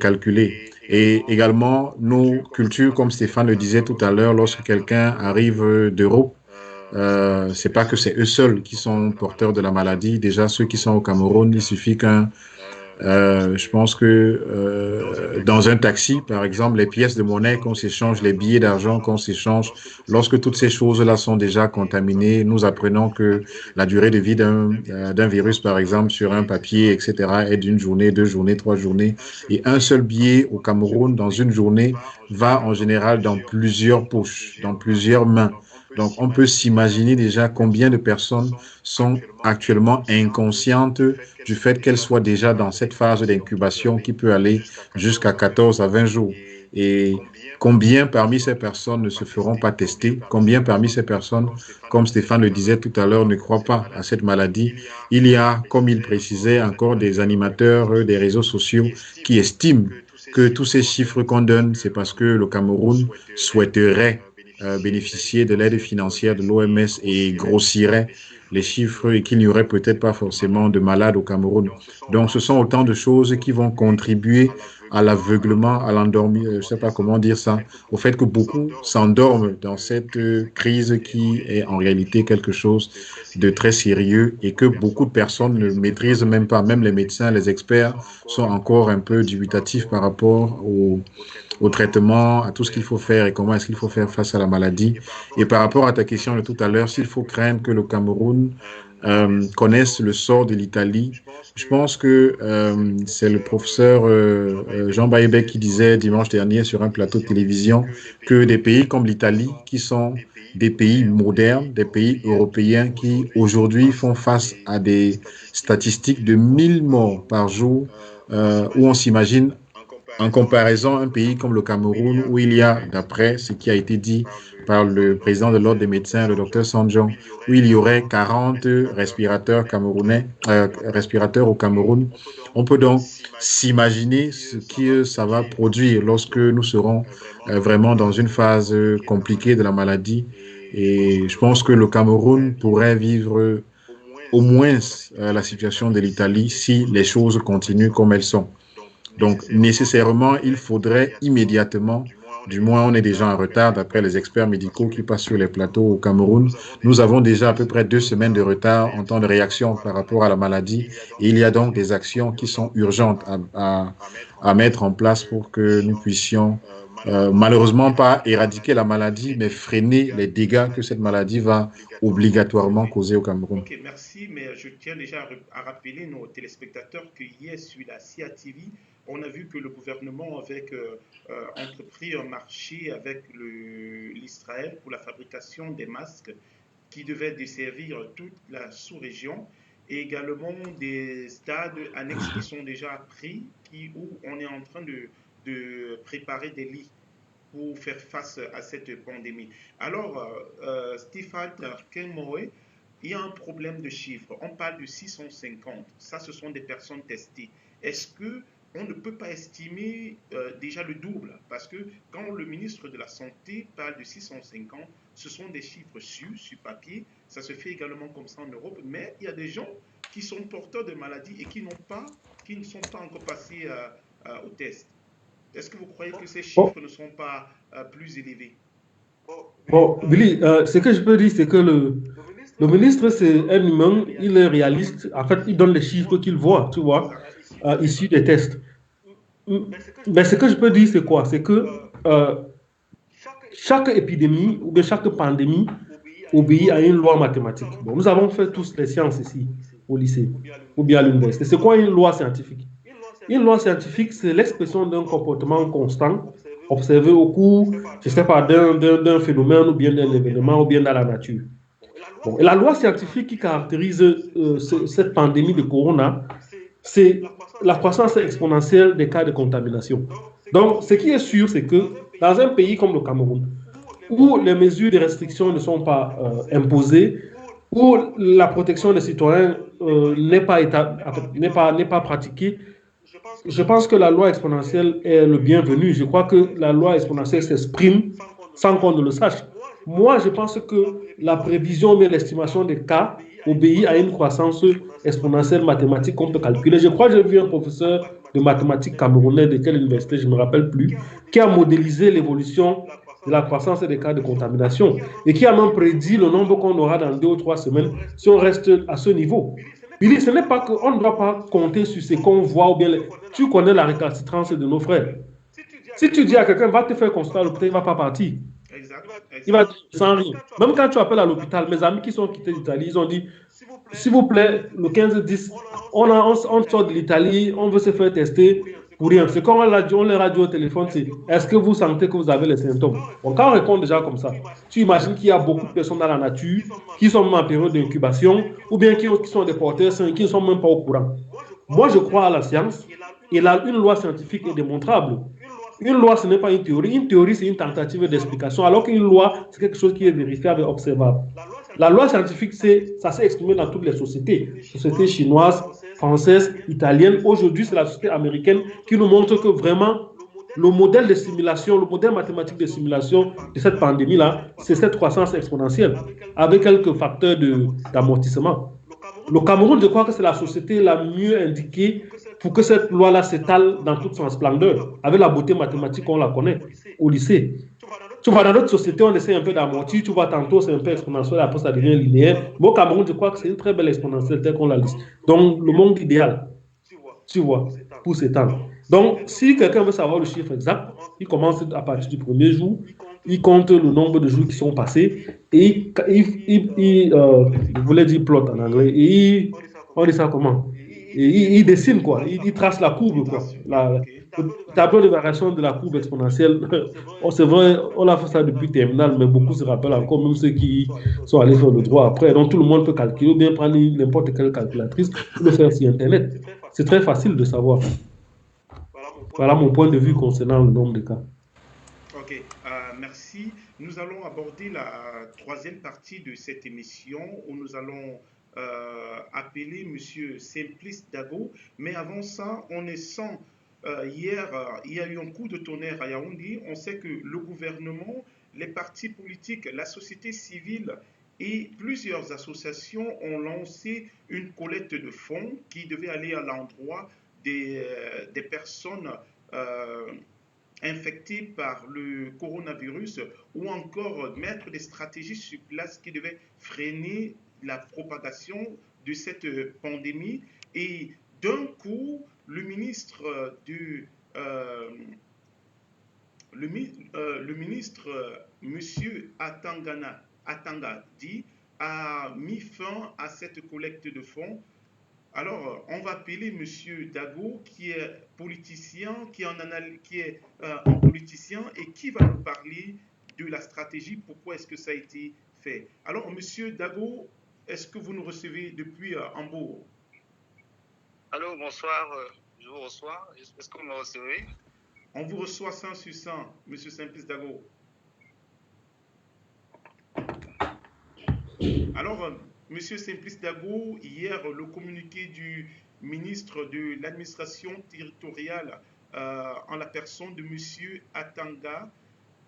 calculer. Et également, nos cultures, comme Stéphane le disait tout à l'heure, lorsque quelqu'un arrive d'Europe, c'est pas que c'est eux seuls qui sont porteurs de la maladie. Déjà, ceux qui sont au Cameroun, il suffit qu'un Je pense que dans un taxi, par exemple, les pièces de monnaie qu'on s'échange, les billets d'argent qu'on s'échange, lorsque toutes ces choses-là sont déjà contaminées, nous apprenons que la durée de vie d'un virus, par exemple, sur un papier, etc., est d'une journée, 2 journées, 3 journées. Et un seul billet au Cameroun, dans une journée, va en général dans plusieurs poches, dans plusieurs mains. Donc, on peut s'imaginer déjà combien de personnes sont actuellement inconscientes du fait qu'elles soient déjà dans cette phase d'incubation qui peut aller jusqu'à 14 à 20 jours. Et combien parmi ces personnes ne se feront pas tester? Combien parmi ces personnes, comme Stéphane le disait tout à l'heure, ne croient pas à cette maladie? Il y a, comme il précisait, encore des animateurs des réseaux sociaux qui estiment que tous ces chiffres qu'on donne, c'est parce que le Cameroun souhaiterait bénéficier de l'aide financière de l'OMS et grossirait les chiffres et qu'il n'y aurait peut-être pas forcément de malades au Cameroun. Donc, ce sont autant de choses qui vont contribuer à l'aveuglement, à l'endormir, je ne sais pas comment dire ça, au fait que beaucoup s'endorment dans cette crise qui est en réalité quelque chose de très sérieux et que beaucoup de personnes ne maîtrisent même pas. Même les médecins, les experts sont encore un peu dubitatifs par rapport au traitement, à tout ce qu'il faut faire et comment est-ce qu'il faut faire face à la maladie. Et par rapport à ta question de tout à l'heure, s'il faut craindre que le Cameroun connaisse le sort de l'Italie, je pense que c'est le professeur Jean Baïbek qui disait dimanche dernier sur un plateau de télévision que des pays comme l'Italie, qui sont des pays modernes, des pays européens qui aujourd'hui font face à des statistiques de 1000 morts par jour, où on s'imagine en comparaison, un pays comme le Cameroun, où il y a, d'après ce qui a été dit par le président de l'Ordre des médecins, le docteur Sanjon, où il y aurait 40 respirateurs au Cameroun. On peut donc s'imaginer ce que ça va produire lorsque nous serons vraiment dans une phase compliquée de la maladie. Et je pense que le Cameroun pourrait vivre au moins la situation de l'Italie si les choses continuent comme elles sont. Donc, nécessairement, il faudrait immédiatement, du moins on est déjà en retard d'après les experts médicaux qui passent sur les plateaux au Cameroun. Nous avons déjà à peu près 2 semaines de retard en temps de réaction par rapport à la maladie. Et il y a donc des actions qui sont urgentes à mettre en place pour que nous puissions malheureusement pas éradiquer la maladie, mais freiner les dégâts que cette maladie va obligatoirement causer au Cameroun. Ok, merci, mais je tiens déjà à rappeler nos téléspectateurs que hier sur la CIATV, on a vu que le gouvernement avait entrepris un marché avec l'Israël pour la fabrication des masques qui devaient desservir toute la sous-région et également des stades annexes qui sont déjà pris, où on est en train de préparer des lits pour faire face à cette pandémie. Alors, Stéphane Kenmoé, il y a un problème de chiffres. On parle de 650. Ça, ce sont des personnes testées. Est-ce qu'on ne peut pas estimer déjà le double? Parce que quand le ministre de la Santé parle de 650, ce sont des chiffres sur papier. Ça se fait également comme ça en Europe. Mais il y a des gens qui sont porteurs de maladies et qui ne sont pas encore passés au test. Est-ce que vous croyez que ces chiffres ne sont pas plus élevés? Bon, Billy, ce que je peux dire, c'est que le ministre, c'est un humain, il est réaliste. En fait, il donne les chiffres qu'il voit, tu vois, issus des tests. Mais ce que je peux dire, c'est quoi? C'est que chaque épidémie ou bien chaque pandémie obéit à une loi mathématique. Bon, nous avons fait tous les sciences ici, au lycée, ou bien à l'université. C'est quoi une loi scientifique? Une loi scientifique, c'est l'expression d'un comportement constant observé au cours, je ne sais pas, d'un phénomène ou bien d'un événement ou bien dans la nature. Bon, et la loi scientifique qui caractérise cette pandémie de corona, c'est la croissance exponentielle des cas de contamination. Donc, ce qui est sûr, c'est que dans un pays comme le Cameroun, où les mesures de restriction ne sont pas imposées, où la protection des citoyens n'est pas pratiquée, je pense que la loi exponentielle est le bienvenu. Je crois que la loi exponentielle s'exprime sans qu'on ne le sache. Moi, je pense que la prévision ou l'estimation des cas obéit à une croissance exponentielle mathématique qu'on peut calculer. Je crois que j'ai vu un professeur de mathématiques camerounais de quelle université, je ne me rappelle plus, qui a modélisé l'évolution de la croissance des cas de contamination et qui a même prédit le nombre qu'on aura dans 2 ou 3 semaines si on reste à ce niveau. Billy, ce n'est pas qu'on ne doit pas compter sur ce qu'on voit ou bien tu connais la récalcitrance de nos frères. Si tu dis à quelqu'un, va te faire consulter à l'hôpital, il ne va pas partir. Il va dire sans rien. Même quand tu appelles à l'hôpital, mes amis qui sont quittés d'Italie, ils ont dit, s'il vous plaît, le 15-10, on sort de l'Italie, on veut se faire tester pour rien. C'est quand on leur a dit au téléphone, c'est est-ce que vous sentez que vous avez les symptômes? Bon, quand on répond déjà comme ça, tu imagines qu'il y a beaucoup de personnes dans la nature qui sont même en période d'incubation ou bien qui sont des porteurs sains qui ne sont même pas au courant. Moi, je crois à la science et là, une loi scientifique est démontrable. Une loi, ce n'est pas une théorie. Une théorie, c'est une tentative d'explication, alors qu'une loi, c'est quelque chose qui est vérifiable et observable. La loi scientifique, ça s'est exprimé dans toutes les sociétés. Sociétés chinoises, françaises, italiennes. Aujourd'hui, c'est la société américaine qui nous montre que vraiment, le modèle de simulation, le modèle mathématique de simulation de cette pandémie-là, c'est cette croissance exponentielle, avec quelques facteurs d'amortissement. Le Cameroun, je crois que c'est la société la mieux indiquée pour que cette loi-là s'étale dans toute son splendeur, avec la beauté mathématique qu'on la connaît au lycée. Tu vois, dans d'autres sociétés, on essaie un peu d'amortir, tu vois, tantôt c'est un peu exponentiel, après ça devient linéaire. Mais au Cameroun, je crois que c'est une très belle exponentielle telle qu'on la liste. Donc, le monde idéal, tu vois, pour s'étendre. Donc, si quelqu'un veut savoir le chiffre exact, il commence à partir du premier jour, il compte le nombre de jours qui sont passés et je voulais dire plot en anglais, et on dit ça comment? Et il dessine quoi, il trace la courbe quoi, le tableau de variation de la courbe exponentielle. C'est vrai, on a fait ça depuis terminal, mais beaucoup se rappellent encore, même ceux qui sont allés faire le droit après. Donc tout le monde peut calculer ou bien prendre n'importe quelle calculatrice ou le faire sur Internet. C'est très facile de savoir. Voilà mon point de vue concernant le nombre de cas. Ok, merci. Nous allons aborder la troisième partie de cette émission où nous allons appeler Monsieur Simplice Dago. Mais avant ça, on est sans. Hier, il y a eu un coup de tonnerre à Yaoundé. On sait que le gouvernement, les partis politiques, la société civile et plusieurs associations ont lancé une collecte de fonds qui devait aller à l'endroit des personnes euh, infectés par le coronavirus ou encore mettre des stratégies sur place qui devaient freiner la propagation de cette pandémie. Et d'un coup, le ministre euh, le ministre Monsieur Atangadi a mis fin à cette collecte de fonds. Alors, on va appeler Monsieur Dago, qui est politicien, qui est un politicien et qui va nous parler de la stratégie, pourquoi est-ce que ça a été fait. Alors, Monsieur Dago, est-ce que vous nous recevez depuis Hambourg? Allô, bonsoir, je vous reçois. Est-ce que vous me recevez? On vous reçoit 100 sur 100, Monsieur Simplice Dago. Alors, Monsieur Simplice Dago, hier, le communiqué du ministre de l'administration territoriale en la personne de Monsieur Atanga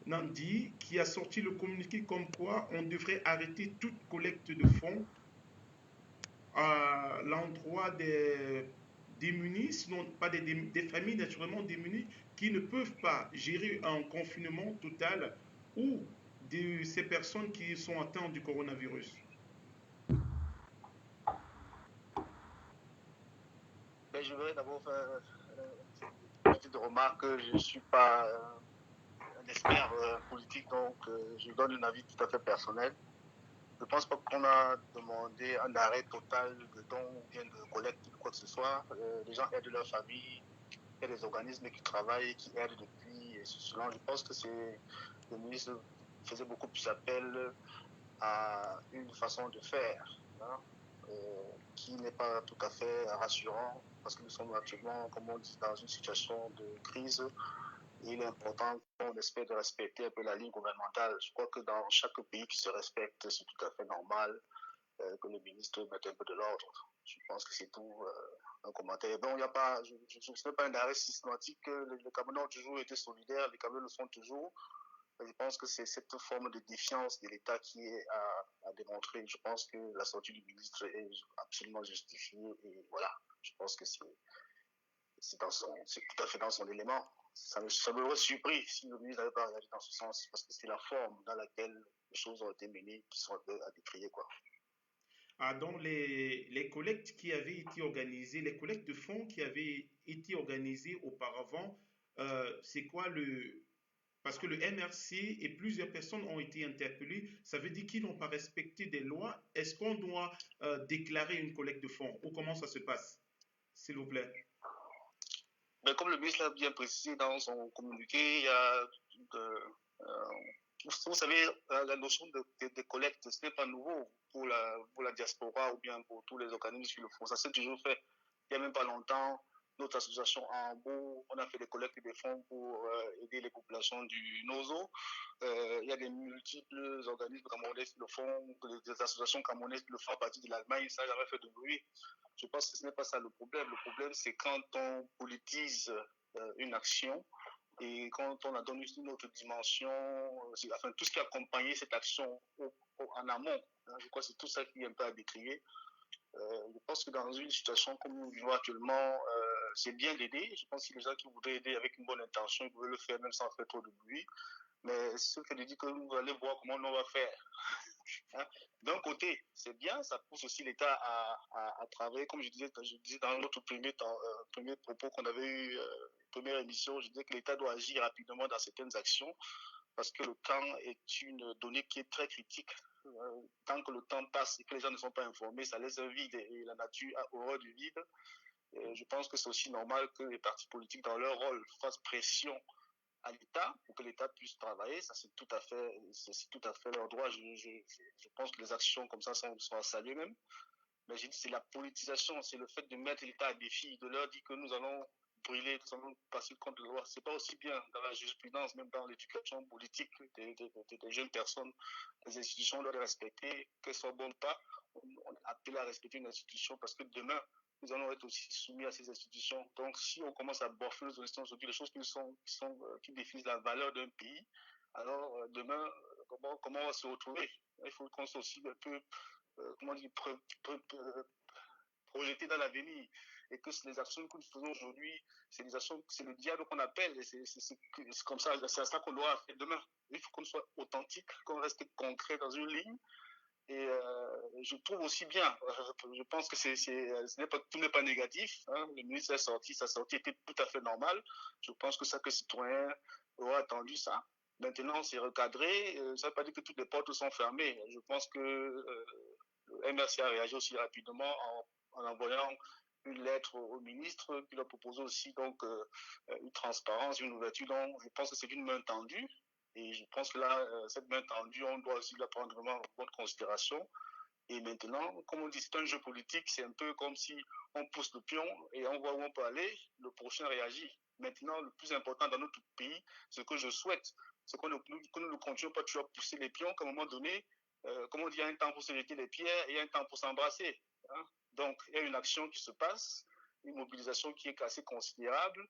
Nandi, qui a sorti le communiqué comme quoi on devrait arrêter toute collecte de fonds à l'endroit des démunis, sinon pas des familles naturellement démunies qui ne peuvent pas gérer un confinement total ou de ces personnes qui sont atteintes du coronavirus. Ben, je voudrais d'abord faire une petite remarque. Je ne suis pas un expert politique, donc je donne un avis tout à fait personnel. Je ne pense pas qu'on a demandé un arrêt total de dons ou bien de collecte ou quoi que ce soit. Les gens aident leur famille, il y a des organismes qui travaillent, qui aident depuis. Et selon, je pense que le ministre faisait beaucoup plus appel à une façon de faire, hein, qui n'est pas tout à fait rassurant parce que nous sommes actuellement, comme on dit, dans une situation de crise. Et il est important qu'on espère de respecter un peu la ligne gouvernementale. Je crois que dans chaque pays qui se respecte, c'est tout à fait normal que le ministre mette un peu de l'ordre. Je pense que c'est tout un commentaire. Donc, il n'y a pas, je ne sais pas un arrêt systématique. Les Camerounais ont toujours été solidaires, les Camerounais le sont toujours. Je pense que c'est cette forme de défiance de l'État qui est à démontrer. Je pense que la sortie du ministre est absolument justifiée et voilà. Je pense que c'est tout à fait dans son élément. Ça m'aurait surpris si le ministre n'avait pas réagi dans ce sens parce que c'est la forme dans laquelle les choses ont été menées qui sont un peu à décrier, quoi. dans les collectes qui avaient été organisées, les collectes de fonds qui avaient été organisées auparavant, c'est quoi le... Parce que le MRC et plusieurs personnes ont été interpellées, ça veut dire qu'ils n'ont pas respecté des lois. Est-ce qu'on doit déclarer une collecte de fonds ou comment ça se passe, s'il vous plaît? Mais comme le ministre l'a bien précisé dans son communiqué, il y a vous savez, la notion de collecte, ce n'est pas nouveau pour la diaspora ou bien pour tous les organismes qui le font. Ça s'est toujours fait. Il n'y a même pas longtemps, notre association à Hambourg, on a fait des collectes de fonds pour aider les populations du Nozo. Il y a des multiples organismes camerounais qui le font, des associations camerounaises qui le font à partir de l'Allemagne, ça n'a jamais fait de bruit. Je pense que ce n'est pas ça le problème. Le problème, c'est quand on politise une action et quand on a donné une autre dimension, enfin tout ce qui a accompagné cette action en amont, je crois que c'est tout ça qui est un peu à décrier. Je pense que dans une situation comme nous vivons actuellement, c'est bien d'aider. Je pense que les gens qui voudraient aider avec une bonne intention, ils pouvaient le faire même sans faire trop de bruit. Mais ce que je dis que nous allons voir comment on va faire. Hein? D'un côté, c'est bien, ça pousse aussi l'État à travailler. Comme je disais dans notre premier propos qu'on avait eu, première émission, je disais que l'État doit agir rapidement dans certaines actions parce que le temps est une donnée qui est très critique. Tant que le temps passe et que les gens ne sont pas informés, ça laisse un vide et la nature a horreur du vide. Je pense que c'est aussi normal que les partis politiques, dans leur rôle, fassent pression à l'État pour que l'État puisse travailler. Ça, c'est tout à fait leur droit. Je pense que les actions comme ça sont à saluer même. Mais j'ai dit, c'est la politisation, c'est le fait de mettre l'État à défi, de leur dire que nous allons brûler, nous allons passer contre la loi. C'est pas aussi bien dans la jurisprudence, même dans l'éducation politique des jeunes personnes. Les institutions doivent les respecter, qu'elles soient bonnes ou pas. On est appelé à respecter une institution parce que demain, nous allons être aussi soumis à ces institutions. Donc, si on commence à bafouer nos institutions aujourd'hui, les choses qui définissent la valeur d'un pays, alors demain, comment on va se retrouver? Il faut qu'on soit aussi un peu, projeté dans l'avenir. Et que les actions que nous faisons aujourd'hui, c'est le diable qu'on appelle. Et c'est comme ça, c'est à ça qu'on doit faire demain. Il faut qu'on soit authentique, qu'on reste concret dans une ligne. Et je trouve aussi bien, je pense que tout n'est pas négatif. Hein. Le ministre sa sortie était tout à fait normale. Je pense que chaque citoyen aura attendu ça. Maintenant, c'est recadré. Ça ne veut pas dire que toutes les portes sont fermées. Je pense que le MRC a réagi aussi rapidement en envoyant une lettre au ministre qui leur proposait aussi donc une transparence, une ouverture. Donc, je pense que c'est une main tendue. Et je pense que là, cette main tendue, on doit aussi la prendre vraiment en bonne considération. Et maintenant, comme on dit, c'est un jeu politique, c'est un peu comme si on pousse le pion et on voit où on peut aller, le prochain réagit. Maintenant, le plus important dans notre pays, ce que je souhaite, c'est que nous ne continuions pas toujours à pousser les pions, qu'à un moment donné, comme on dit, il y a un temps pour se jeter les pierres et il y a un temps pour s'embrasser. Hein. Donc, il y a une action qui se passe, une mobilisation qui est assez considérable,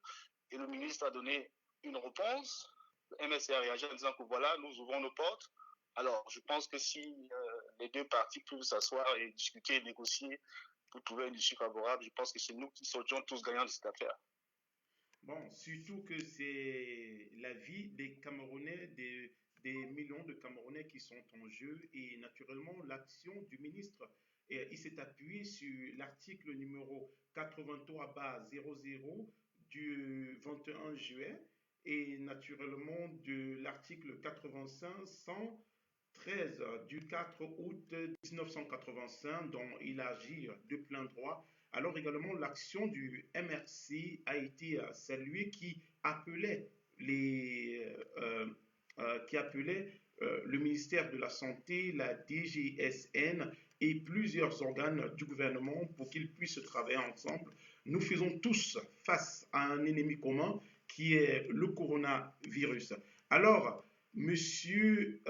et le ministre a donné une réponse. Le MRC a réagi en disant que voilà, nous ouvrons nos portes. Alors, je pense que si les deux parties peuvent s'asseoir et discuter et négocier pour trouver une issue favorable, je pense que c'est nous qui sortions tous gagnants de cette affaire. Bon, surtout que c'est la vie des Camerounais, des millions de Camerounais qui sont en jeu et naturellement l'action du ministre. Et il s'est appuyé sur l'article numéro 83-00 du 21 juillet et naturellement de l'article 85-113 du 4 août 1985 dont il agit de plein droit. Alors également l'action du MRC a été saluée qui appelait le ministère de la Santé, la DGSN et plusieurs organes du gouvernement pour qu'ils puissent travailler ensemble. Nous faisons tous face à un ennemi commun qui est le coronavirus. Alors, Monsieur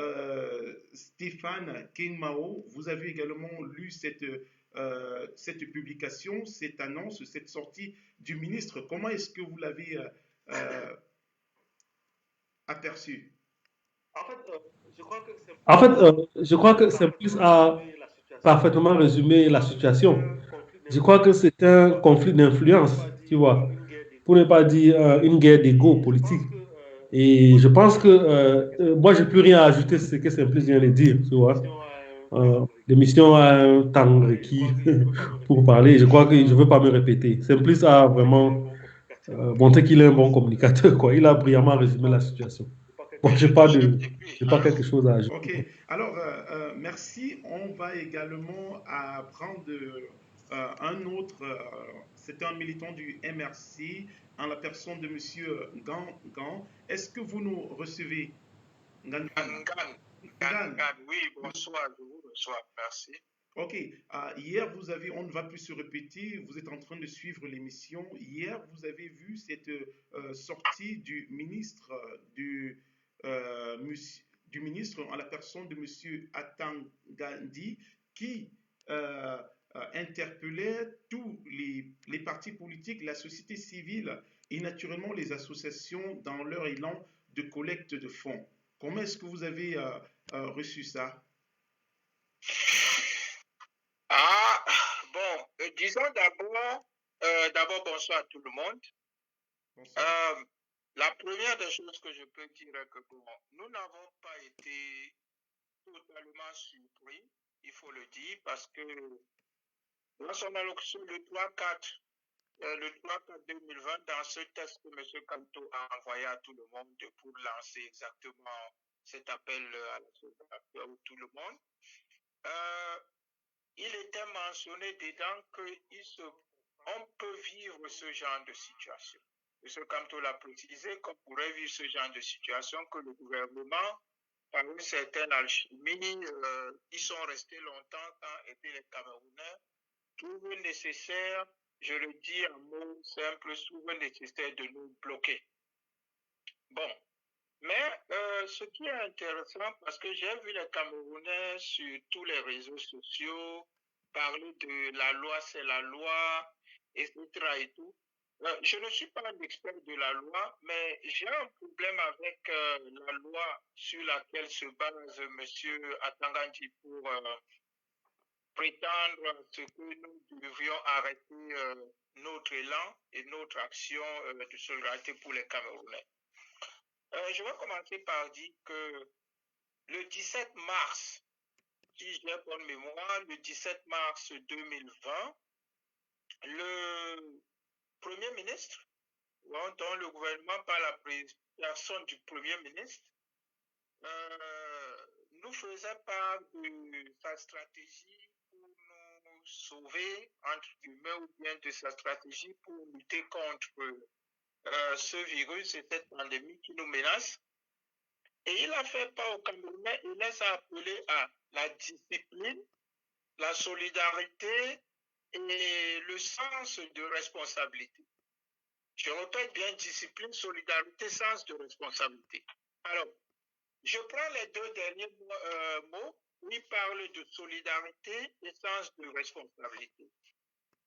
Stéphane Kengmao, vous avez également lu cette publication, cette annonce, cette sortie du ministre. Comment est-ce que vous l'avez aperçu? Je crois que c'est plus à parfaitement résumer la situation. Je crois que c'est un conflit d'influence, tu vois, pour ne pas dire une guerre d'ego politique. Et je pense que moi, je n'ai plus rien à ajouter sur ce que Simplice vient de dire, tu vois. l'émission a un temps requis pour parler. Je crois que je ne veux pas me répéter. Simplice a vraiment montré qu'il est un bon communicateur, quoi. Il a brillamment résumé la situation. Bon, j'ai pas quelque chose à ajouter. Ok, alors merci. On va également prendre un autre, c'est un militant du MRC, en la personne de Monsieur Gan. Est-ce que vous nous recevez? Ngan, oui, bonsoir, je vous reçois, merci. Ok, hier on ne va plus se répéter, vous êtes en train de suivre l'émission. Hier, vous avez vu cette sortie du ministre du ministre en la personne de M. Atan Gandhi qui interpellait tous les partis politiques, la société civile et naturellement les associations dans leur élan de collecte de fonds. Comment est-ce que vous avez reçu ça? Bon, disons d'abord bonsoir à tout le monde. La première des choses que je peux dire est que nous n'avons pas été totalement surpris, il faut le dire, parce que dans son allocution le 3-4 2020, dans ce test que M. Kanto a envoyé à tout le monde pour lancer exactement cet appel à la solidarité à tout le monde, il était mentionné dedans qu'on peut vivre ce genre de situation. M. Kanto l'a précisé qu'on pourrait vivre ce genre de situation, que le gouvernement, par une certaine alchimie, ils sont restés longtemps quand étaient les Camerounais, trouve nécessaire, je le dis en mots simples, trouve nécessaire de nous bloquer. Bon, mais ce qui est intéressant, parce que j'ai vu les Camerounais sur tous les réseaux sociaux parler de la loi, c'est la loi, etc. et tout. Je ne suis pas un expert de la loi, mais j'ai un problème avec la loi sur laquelle se base M. Atangandi pour prétendre à ce que nous devions arrêter notre élan et notre action de solidarité pour les Camerounais. Je vais commencer par dire que le 17 mars, si j'ai bonne mémoire, le 17 mars 2020, le Premier ministre, dont le gouvernement par la personne du Premier ministre, nous faisait part de sa stratégie pour nous sauver, entre guillemets, ou bien de sa stratégie pour lutter contre ce virus et cette pandémie qui nous menace. Et il a fait part aux Camerounais, il les a appelés à la discipline, la solidarité et le sens de responsabilité. Je répète bien, discipline, solidarité, sens de responsabilité. Alors, je prends les deux derniers mots où il parle de solidarité et sens de responsabilité.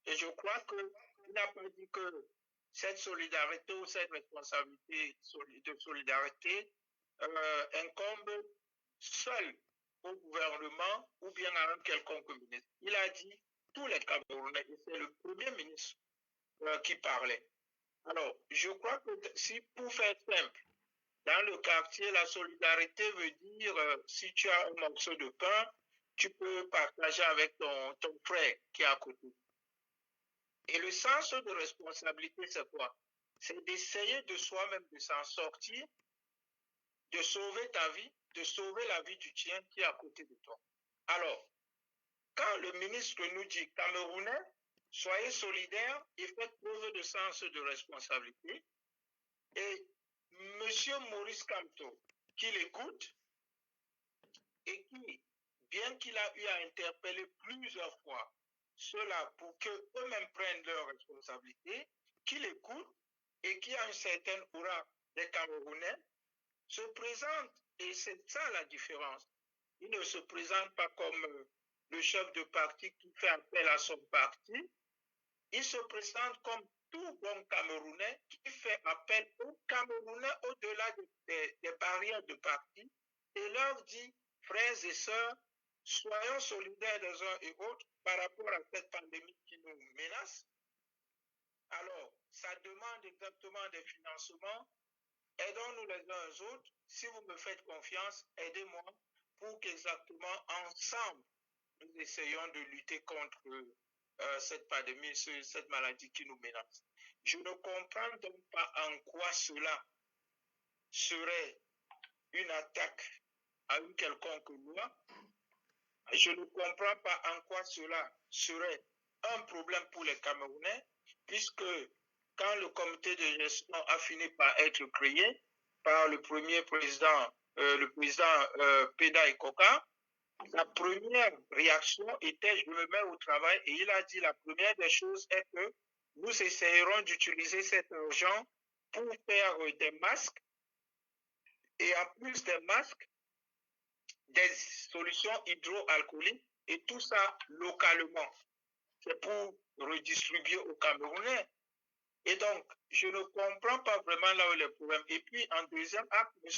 Et je crois qu'il n'a pas dit que cette solidarité ou cette responsabilité de solidarité incombe seul au gouvernement ou bien à un quelconque ministre. Il a dit tous les Camerounais, et c'est le Premier ministre qui parlait. Alors, je crois que si, pour faire simple, dans le quartier, la solidarité veut dire si tu as un morceau de pain, tu peux partager avec ton frère qui est à côté. Et le sens de responsabilité, c'est quoi? C'est d'essayer de soi-même de s'en sortir, de sauver ta vie, de sauver la vie du tien qui est à côté de toi. Alors, quand le ministre nous dit Camerounais, soyez solidaires et faites preuve de sens de responsabilité, et M. Maurice Kamto, qui l'écoute et qui, bien qu'il a eu à interpeller plusieurs fois ceux-là pour qu'eux-mêmes prennent leurs responsabilités, qui l'écoute et qui a une certaine aura des Camerounais, se présente, et c'est ça la différence. Il ne se présente pas comme le chef de parti qui fait appel à son parti, il se présente comme tout bon Camerounais qui fait appel aux Camerounais au-delà des barrières de parti et leur dit, frères et sœurs, soyons solidaires les uns et autres par rapport à cette pandémie qui nous menace. Alors, ça demande exactement des financements. Aidons-nous les uns aux autres. Si vous me faites confiance, aidez-moi pour qu'exactement ensemble, nous essayons de lutter contre cette pandémie, cette maladie qui nous menace. Je ne comprends donc pas en quoi cela serait une attaque à une quelconque loi. Je ne comprends pas en quoi cela serait un problème pour les Camerounais, puisque quand le comité de gestion a fini par être créé par le premier président, Peda Ikoka, la première réaction était je me mets au travail et il a dit la première des choses est que nous essayerons d'utiliser cet argent pour faire des masques et en plus des masques, des solutions hydroalcooliques et tout ça localement. C'est pour redistribuer aux Camerounais. Et donc, je ne comprends pas vraiment là où est le problème. Et puis, en deuxième acte, M.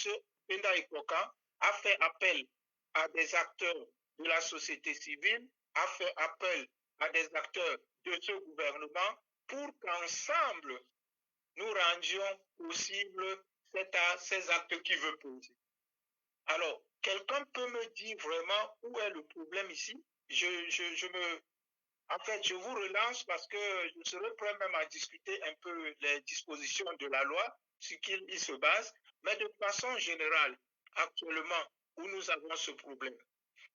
Penda Ikoka a fait appel à des acteurs de la société civile, a fait appel à des acteurs de ce gouvernement pour qu'ensemble, nous rendions possible ces actes qu'il veut poser. Alors, quelqu'un peut me dire vraiment où est le problème ici? En fait, je vous relance parce que je serais prêt même à discuter un peu les dispositions de la loi, sur qui il se base, mais de façon générale, actuellement, où nous avons ce problème.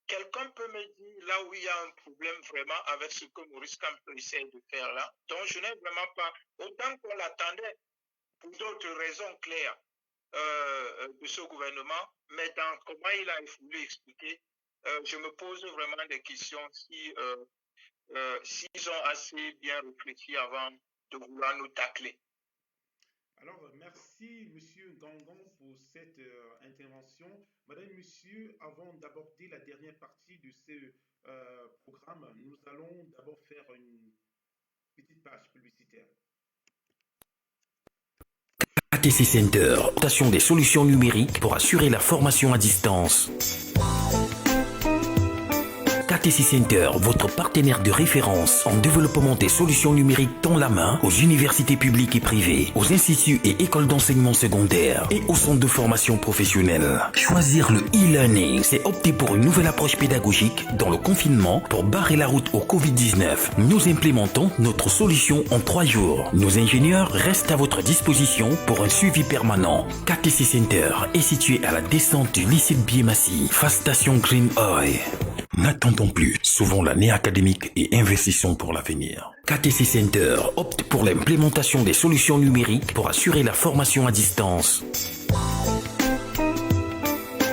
Quelqu'un peut me dire là où il y a un problème vraiment avec ce que Maurice Kamto essaie de faire là, donc je n'ai vraiment pas, autant qu'on l'attendait, pour d'autres raisons claires de ce gouvernement, mais dans comment il a voulu expliquer, je me pose vraiment des questions s'ils ont assez bien réfléchi avant de vouloir nous tacler. Alors, merci, Monsieur Gangon, pour cette intervention. Madame, Monsieur, avant d'aborder la dernière partie de ce programme, nous allons d'abord faire une petite page publicitaire. KTC Center, adaptation des solutions numériques pour assurer la formation à distance. KTC Center, votre partenaire de référence en développement des solutions numériques dans la main aux universités publiques et privées, aux instituts et écoles d'enseignement secondaire et aux centres de formation professionnelle. Choisir le e-learning, c'est opter pour une nouvelle approche pédagogique dans le confinement pour barrer la route au Covid-19. Nous implémentons notre solution en 3 jours. Nos ingénieurs restent à votre disposition pour un suivi permanent. KTC Center est situé à la descente du lycée de Biemassi, face station Green Oil. N'attendons plus, sauvons l'année académique et investissons pour l'avenir. KTC Center opte pour l'implémentation des solutions numériques pour assurer la formation à distance.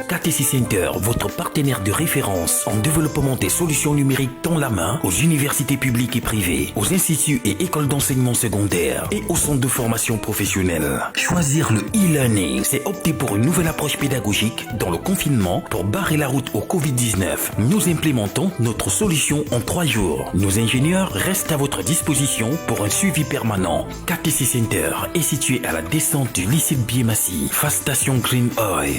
KTC Center, votre partenaire de référence en développement des solutions numériques dans la main aux universités publiques et privées, aux instituts et écoles d'enseignement secondaire et aux centres de formation professionnelle. Choisir le e-learning, c'est opter pour une nouvelle approche pédagogique dans le confinement pour barrer la route au Covid-19. Nous implémentons notre solution en 3 jours. Nos ingénieurs restent à votre disposition pour un suivi permanent. KTC Center est situé à la descente du lycée de Biemassi, face station Green Oil.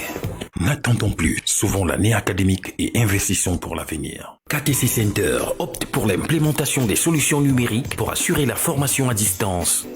N'attendons plus, sauvons l'année académique et investissons pour l'avenir. KTC Center opte pour l'implémentation des solutions numériques pour assurer la formation à distance.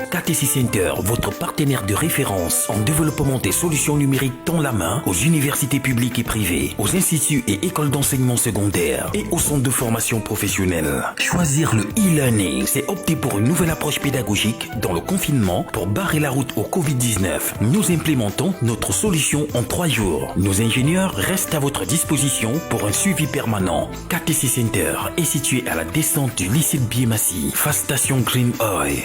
KTC Center, votre partenaire de référence en développement des solutions numériques dans la main aux universités publiques et privées, aux instituts et écoles d'enseignement secondaire et aux centres de formation professionnelle. Choisir le e-learning, c'est opter pour une nouvelle approche pédagogique dans le confinement pour barrer la route au Covid-19. Nous implémentons notre solution en 3 jours. Nos ingénieurs restent à votre disposition pour un suivi permanent. KTC Center est situé à la descente du lycée de Biemassi, face station Green Oil.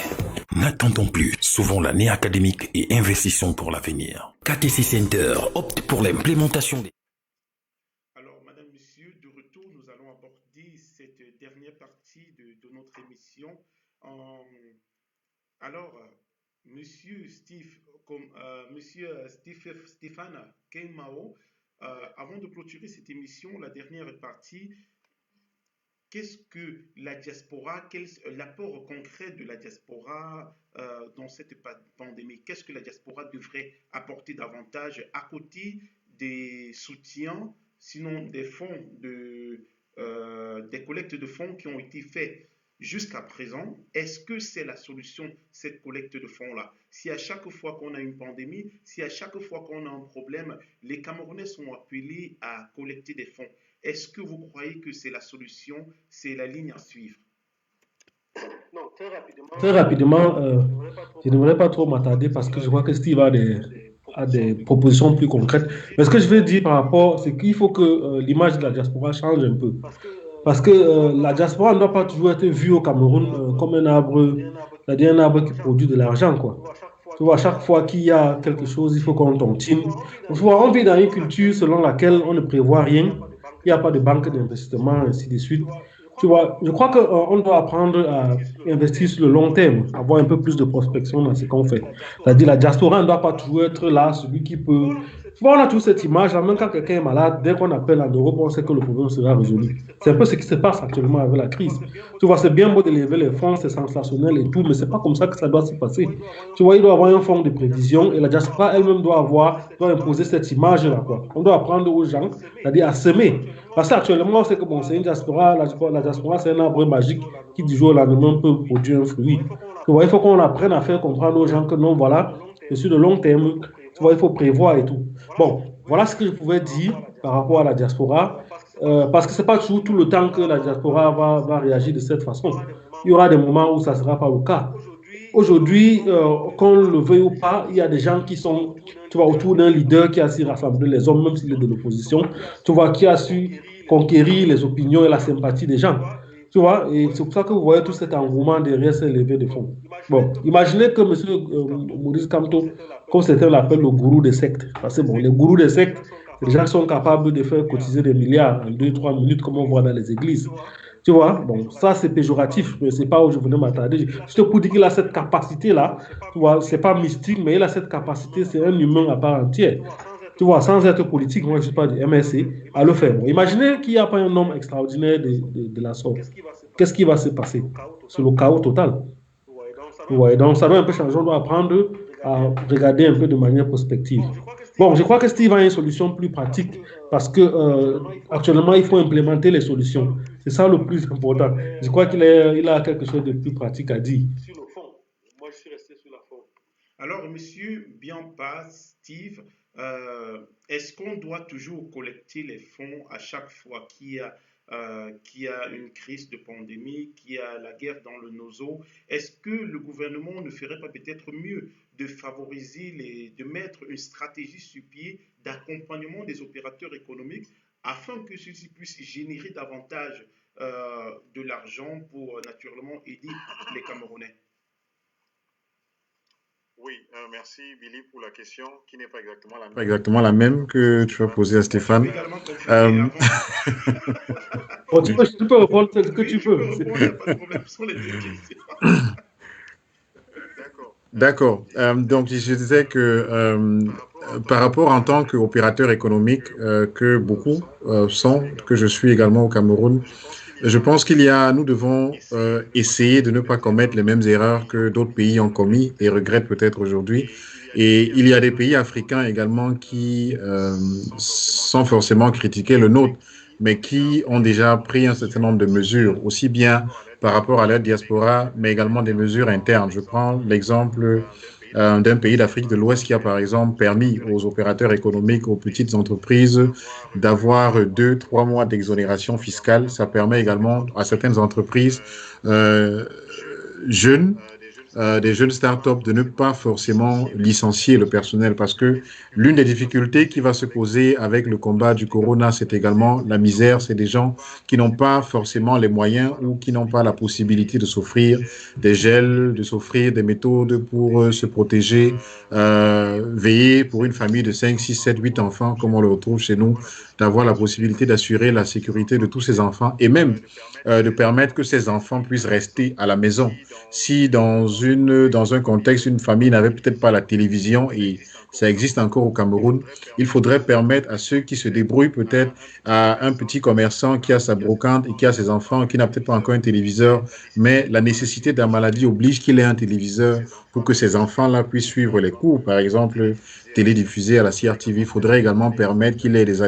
N'attendons plus, sauvons l'année académique et investissons pour l'avenir. KTC Center opte pour l'implémentation des... Alors, Madame, Monsieur, de retour, nous allons aborder cette dernière partie de notre émission. Alors, Monsieur Stéphane Keimao, avant de clôturer cette émission, la dernière partie, qu'est-ce que la diaspora, quel est l'apport concret de la diaspora dans cette pandémie? Qu'est-ce que la diaspora devrait apporter davantage à côté des soutiens, sinon des fonds, des collectes de fonds qui ont été faits jusqu'à présent, est-ce que c'est la solution, cette collecte de fonds-là? Si à chaque fois qu'on a une pandémie, si à chaque fois qu'on a un problème, les Camerounais sont appelés à collecter des fonds, est-ce que vous croyez que c'est la solution, c'est la ligne à suivre? Non, très rapidement, je ne voudrais pas trop m'attarder parce que je vois que Steve a des propositions plus concrètes. Mais ce que je veux dire par rapport, c'est qu'il faut que l'image de la diaspora change un peu. Parce que la diaspora ne doit pas toujours être vue au Cameroun comme un arbre, c'est-à-dire un arbre qui produit de l'argent, quoi. Tu vois, à chaque fois qu'il y a quelque chose, il faut qu'on tontine. Tu vois, on vit dans une culture selon laquelle on ne prévoit rien. Il n'y a pas de banque d'investissement, ainsi de suite. Tu vois, je crois qu'on doit apprendre à investir sur le long terme, avoir un peu plus de prospection dans ce qu'on fait. C'est-à-dire, la diaspora ne doit pas toujours être là, celui qui peut. Tu vois, on a toujours cette image, là, même quand quelqu'un est malade, dès qu'on appelle en Europe, on sait que le problème sera résolu. C'est un peu ce qui se passe actuellement avec la crise. Tu vois, c'est bien beau de lever les fonds, c'est sensationnel et tout, mais c'est pas comme ça que ça doit se passer. Tu vois, il doit y avoir un fonds de prévision et la diaspora elle-même doit imposer cette image-là, quoi. On doit apprendre aux gens, c'est-à-dire à semer. Parce qu'actuellement, c'est que bon, c'est une diaspora, la diaspora, c'est un arbre magique qui du jour au lendemain peut produire un fruit. Tu vois, il faut qu'on apprenne à faire comprendre aux gens que non, voilà, c'est sur le long terme, tu vois, il faut prévoir et tout. Bon, voilà ce que je pouvais dire par rapport à la diaspora, parce que ce n'est pas toujours tout le temps que la diaspora va réagir de cette façon. Il y aura des moments où ça ne sera pas le cas. Aujourd'hui, qu'on le veuille ou pas, il y a des gens qui sont, tu vois, autour d'un leader qui a su rassembler les hommes, même s'il est de l'opposition, tu vois, qui a su conquérir les opinions et la sympathie des gens. Tu vois, et c'est pour ça que vous voyez tout cet engouement derrière ces levées de fonds. Bon, imaginez que M. Maurice Kamto, comme certains l'appellent le gourou des sectes, parce que bon, les gourous des sectes, c'est des gens qui sont capables de faire cotiser des milliards en 2-3 minutes, comme on voit dans les églises. Tu vois, bon, ça c'est péjoratif, mais c'est pas où je venais m'attarder. Juste pour dire qu'il a cette capacité-là, tu vois, c'est pas mystique, mais il a cette capacité, c'est un humain à part entière. Tu vois, sans être politique, moi je ne suis pas du MSC, à le faire. Bon, imaginez qu'il n'y a pas un homme extraordinaire de la sorte. Qu'est-ce qui va se passer? C'est le chaos total. Ouais, donc ça doit un peu changer, on doit apprendre à regarder un peu de manière prospective. Bon, je crois que Steve a une solution plus pratique parce que actuellement, il faut implémenter les solutions. C'est ça le plus important. Je crois qu'il a quelque chose de plus pratique à dire. Alors, monsieur Bianpa, Steve, est-ce qu'on doit toujours collecter les fonds à chaque fois qu'il y a une crise de pandémie, qu'il y a la guerre dans le Nozo? Est-ce que le gouvernement ne ferait pas peut-être mieux de favoriser, de mettre une stratégie sur pied d'accompagnement des opérateurs économiques afin que ceux-ci puissent générer davantage de l'argent pour naturellement aider les Camerounais? Oui, merci Billy pour la question qui n'est pas exactement la même que tu as posée à Stéphane. Bon, tu peux répondre ce que tu peux. D'accord. Donc, je disais que par rapport en tant qu'opérateur économique, que beaucoup sont, que je suis également au Cameroun, je pense nous devons essayer de ne pas commettre les mêmes erreurs que d'autres pays ont commis et regrettent peut-être aujourd'hui. Et il y a des pays africains également qui sans forcément critiquer le nôtre, mais qui ont déjà pris un certain nombre de mesures, aussi bien par rapport à leur diaspora, mais également des mesures internes. Je prends l'exemple d'un pays d'Afrique de l'Ouest qui a par exemple permis aux opérateurs économiques, aux petites entreprises d'avoir 2-3 mois d'exonération fiscale. Ça permet également à certaines entreprises jeunes, des jeunes startups de ne pas forcément licencier le personnel parce que l'une des difficultés qui va se poser avec le combat du corona, c'est également la misère. C'est des gens qui n'ont pas forcément les moyens ou qui n'ont pas la possibilité de s'offrir des gels, de s'offrir des méthodes pour se protéger, veiller pour une famille de 5, 6, 7, 8 enfants, comme on le retrouve chez nous, d'avoir la possibilité d'assurer la sécurité de tous ces enfants et même de permettre que ces enfants puissent rester à la maison. Si dans un contexte, une famille n'avait peut-être pas la télévision et ça existe encore au Cameroun, il faudrait permettre à ceux qui se débrouillent peut-être à un petit commerçant qui a sa brocante et qui a ses enfants, qui n'a peut-être pas encore un téléviseur, mais la nécessité de la maladie oblige qu'il ait un téléviseur pour que ces enfants-là puissent suivre les cours, par exemple, télédiffusés à la CRTV. Il faudrait également permettre qu'il ait des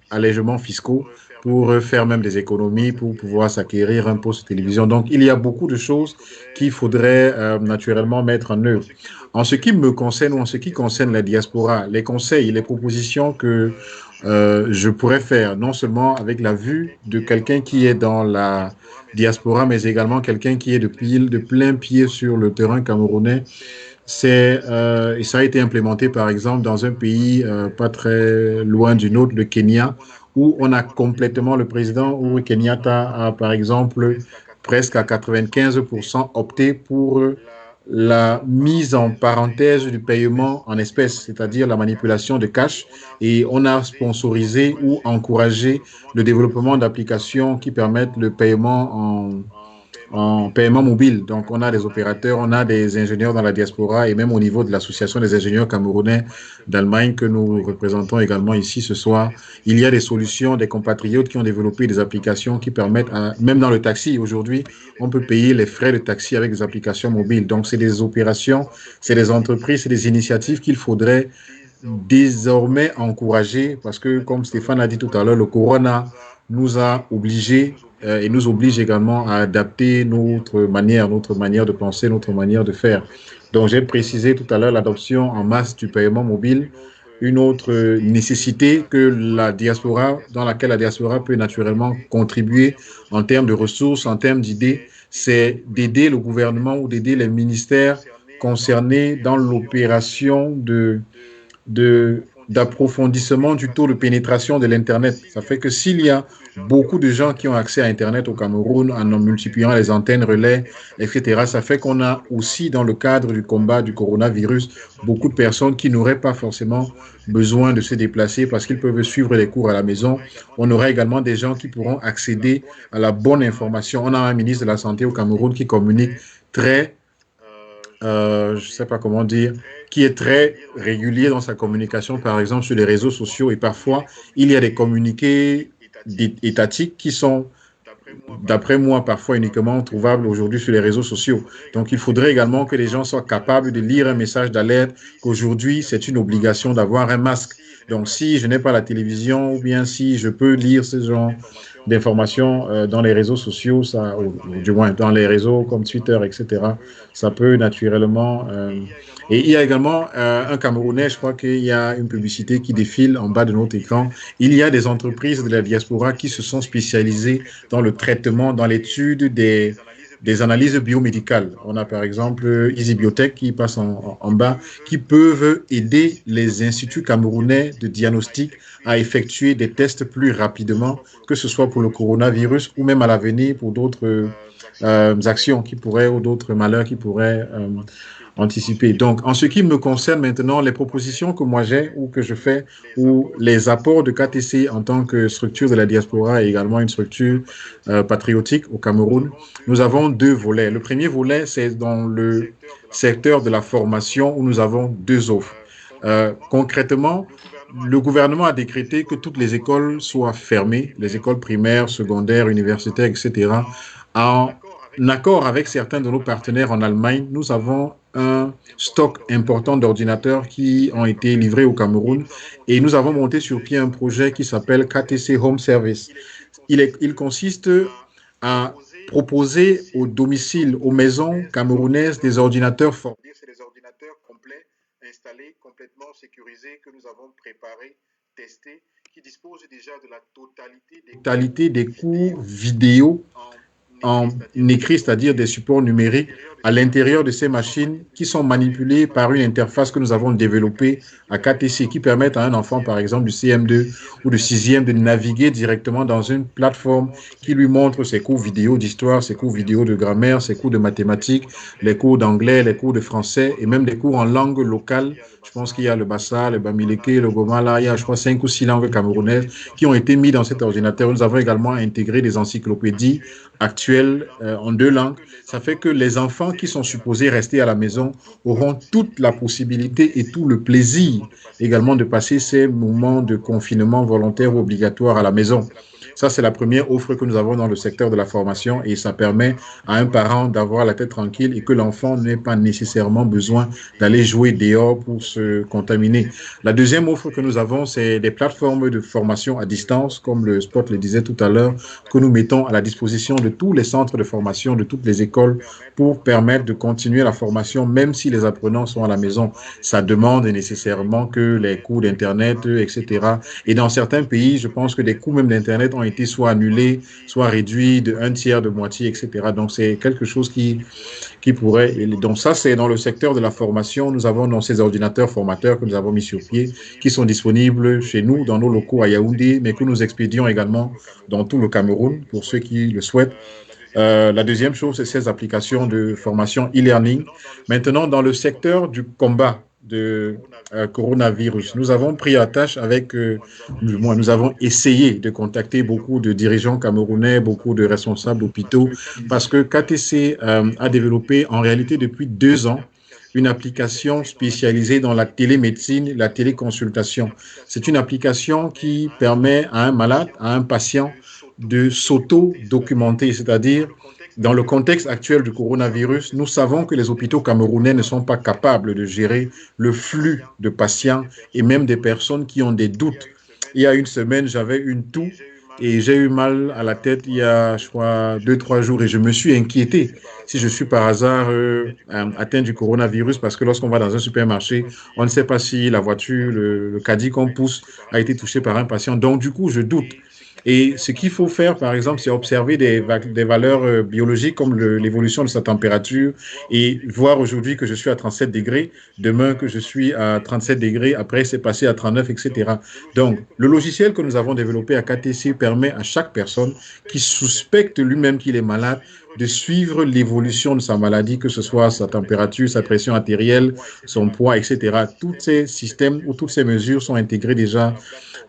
allègements fiscaux pour faire même des économies, pour pouvoir s'acquérir un poste de télévision. Donc, il y a beaucoup de choses qu'il faudrait naturellement mettre en œuvre. En ce qui me concerne ou en ce qui concerne la diaspora, les conseils, les propositions que je pourrais faire, non seulement avec la vue de quelqu'un qui est dans la diaspora, mais également quelqu'un qui est de plein pied sur le terrain camerounais. Et ça a été implémenté, par exemple, dans un pays pas très loin du nôtre, le Kenya, où on a complètement le président Uhuru Kenyatta a, par exemple, presque à 95% opté pour la mise en parenthèse du paiement en espèces, c'est-à-dire la manipulation de cash. Et on a sponsorisé ou encouragé le développement d'applications qui permettent le paiement en paiement mobile. Donc, on a des opérateurs, on a des ingénieurs dans la diaspora et même au niveau de l'association des ingénieurs camerounais d'Allemagne que nous représentons également ici ce soir. Il y a des solutions, des compatriotes qui ont développé des applications qui permettent, même dans le taxi, aujourd'hui, on peut payer les frais de taxi avec des applications mobiles. Donc, c'est des opérations, c'est des entreprises, c'est des initiatives qu'il faudrait désormais encourager parce que, comme Stéphane a dit tout à l'heure, le corona nous a obligés et nous oblige également à adapter notre manière de penser, notre manière de faire. Donc, j'ai précisé tout à l'heure l'adoption en masse du paiement mobile. Une autre nécessité dans laquelle la diaspora peut naturellement contribuer en termes de ressources, en termes d'idées, c'est d'aider le gouvernement ou d'aider les ministères concernés dans l'opération d'approfondissement du taux de pénétration de l'Internet. Ça fait que s'il y a beaucoup de gens qui ont accès à Internet au Cameroun en multipliant les antennes relais, etc., ça fait qu'on a aussi, dans le cadre du combat du coronavirus, beaucoup de personnes qui n'auraient pas forcément besoin de se déplacer parce qu'ils peuvent suivre les cours à la maison. On aura également des gens qui pourront accéder à la bonne information. On a un ministre de la Santé au Cameroun qui communique très je ne sais pas comment dire, qui est très régulier dans sa communication, par exemple sur les réseaux sociaux. Et parfois, il y a des communiqués étatiques qui sont, d'après moi, parfois uniquement trouvables aujourd'hui sur les réseaux sociaux. Donc, il faudrait également que les gens soient capables de lire un message d'alerte qu'aujourd'hui, c'est une obligation d'avoir un masque. Donc, si je n'ai pas la télévision ou bien si je peux lire ce genre d'informations dans les réseaux sociaux, ou du moins dans les réseaux comme Twitter, etc., ça peut naturellement... Et il y a également un Camerounais, je crois qu'il y a une publicité qui défile en bas de notre écran. Il y a des entreprises de la diaspora qui se sont spécialisées dans le traitement, dans l'étude des analyses biomédicales. On a par exemple Easy Biotech qui passe en bas, qui peuvent aider les instituts camerounais de diagnostic à effectuer des tests plus rapidement, que ce soit pour le coronavirus ou même à l'avenir pour d'autres actions qui pourraient ou d'autres malheurs qui pourraient anticiper. Donc, en ce qui me concerne maintenant, les propositions que moi j'ai ou que je fais ou les apports de KTC en tant que structure de la diaspora et également une structure patriotique au Cameroun, nous avons deux volets. Le premier volet, c'est dans le secteur de la formation où nous avons deux offres. Concrètement, le gouvernement a décrété que toutes les écoles soient fermées, les écoles primaires, secondaires, universitaires, etc. En accord avec certains de nos partenaires en Allemagne, nous avons un stock important d'ordinateurs qui ont été livrés au Cameroun et nous avons monté sur pied un projet qui s'appelle KTC Home Service. Il consiste à proposer au domicile, aux maisons camerounaises des ordinateurs forts. C'est des ordinateurs complets, installés, complètement sécurisés, que nous avons préparés, testés, qui disposent déjà de la totalité des cours vidéo en écrit, c'est-à-dire des supports numériques à l'intérieur de ces machines qui sont manipulées par une interface que nous avons développée à KTC qui permettent à un enfant, par exemple, du CM2 ou du 6e de naviguer directement dans une plateforme qui lui montre ses cours vidéo d'histoire, ses cours vidéo de grammaire, ses cours de mathématiques, les cours d'anglais, les cours de français et même des cours en langue locale. Je pense qu'il y a le Bassa, le Bamileke, le Gomala, il y a, je crois, 5 ou 6 langues camerounaises qui ont été mises dans cet ordinateur. Nous avons également intégré des encyclopédies actuelles en 2 langues. Ça fait que les enfants qui sont supposés rester à la maison auront toute la possibilité et tout le plaisir également de passer ces moments de confinement volontaire ou obligatoire à la maison. Ça, c'est la première offre que nous avons dans le secteur de la formation et ça permet à un parent d'avoir la tête tranquille et que l'enfant n'ait pas nécessairement besoin d'aller jouer dehors pour se contaminer. La deuxième offre que nous avons, c'est des plateformes de formation à distance, comme le Spot le disait tout à l'heure, que nous mettons à la disposition de tous les centres de formation, de toutes les écoles, pour permettre de continuer la formation, même si les apprenants sont à la maison. Ça demande nécessairement que les coûts d'Internet, etc. Et dans certains pays, je pense que des coûts même d'Internet ont été soit annulés, soit réduits de un tiers, de moitié, etc. Donc, c'est quelque chose qui pourrait... Donc, ça, c'est dans le secteur de la formation. Nous avons dans ces ordinateurs formateurs que nous avons mis sur pied, qui sont disponibles chez nous, dans nos locaux à Yaoundé, mais que nous expédions également dans tout le Cameroun, pour ceux qui le souhaitent. La deuxième chose, c'est ces applications de formation e-learning. Maintenant, dans le secteur du combat de coronavirus, nous avons pris attache avec, nous avons essayé de contacter beaucoup de dirigeants camerounais, beaucoup de responsables d'hôpitaux, parce que KTC a développé en réalité depuis 2 ans une application spécialisée dans la télémédecine, la téléconsultation. C'est une application qui permet à un malade, à un patient, de s'auto-documenter, c'est-à-dire dans le contexte actuel du coronavirus, nous savons que les hôpitaux camerounais ne sont pas capables de gérer le flux de patients et même des personnes qui ont des doutes. Il y a une semaine, j'avais une toux et j'ai eu mal à la tête il y a, je crois, 2-3 jours et je me suis inquiété si je suis par hasard atteint du coronavirus parce que lorsqu'on va dans un supermarché, on ne sait pas si la voiture, le caddie qu'on pousse a été touché par un patient. Donc, du coup, je doute. Et ce qu'il faut faire, par exemple, c'est observer des valeurs biologiques comme l'évolution de sa température et voir aujourd'hui que je suis à 37 degrés, demain que je suis à 37 degrés, après c'est passé à 39, etc. Donc, le logiciel que nous avons développé à KTC permet à chaque personne qui suspecte lui-même qu'il est malade de suivre l'évolution de sa maladie, que ce soit sa température, sa pression artérielle, son poids, etc. Tous ces systèmes ou toutes ces mesures sont intégrées déjà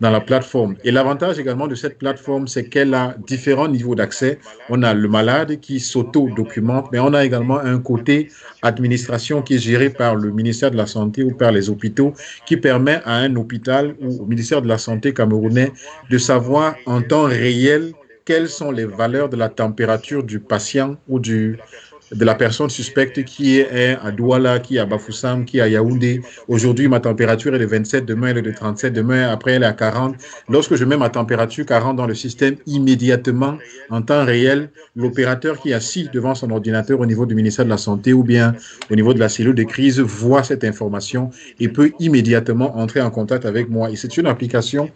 dans la plateforme. Et l'avantage également de cette plateforme, c'est qu'elle a différents niveaux d'accès. On a le malade qui s'auto-documente, mais on a également un côté administration qui est géré par le ministère de la Santé ou par les hôpitaux, qui permet à un hôpital ou au ministère de la Santé camerounais de savoir en temps réel quelles sont les valeurs de la température du patient ou de la personne suspecte qui est à Douala, qui est à Bafoussam, qui est à Yaoundé. Aujourd'hui, ma température est de 27, demain elle est de 37, demain après elle est à 40. Lorsque je mets ma température 40 dans le système, immédiatement, en temps réel, l'opérateur qui est assis devant son ordinateur au niveau du ministère de la Santé ou bien au niveau de la cellule de crise voit cette information et peut immédiatement entrer en contact avec moi. Et c'est une application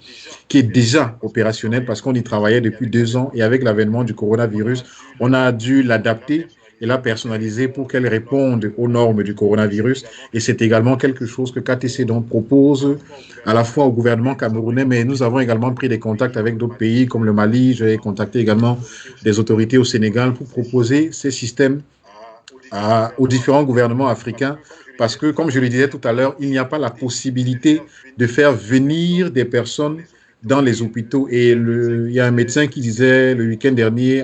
qui est déjà opérationnelle parce qu'on y travaillait depuis 2 ans et avec l'avènement du coronavirus, on a dû l'adapter et la personnaliser pour qu'elle réponde aux normes du coronavirus. Et c'est également quelque chose que KTC donc propose à la fois au gouvernement camerounais, mais nous avons également pris des contacts avec d'autres pays comme le Mali. J'ai contacté également des autorités au Sénégal pour proposer ces systèmes aux différents gouvernements africains parce que, comme je le disais tout à l'heure, il n'y a pas la possibilité de faire venir des personnes dans les hôpitaux. Et il y a un médecin qui disait le week-end dernier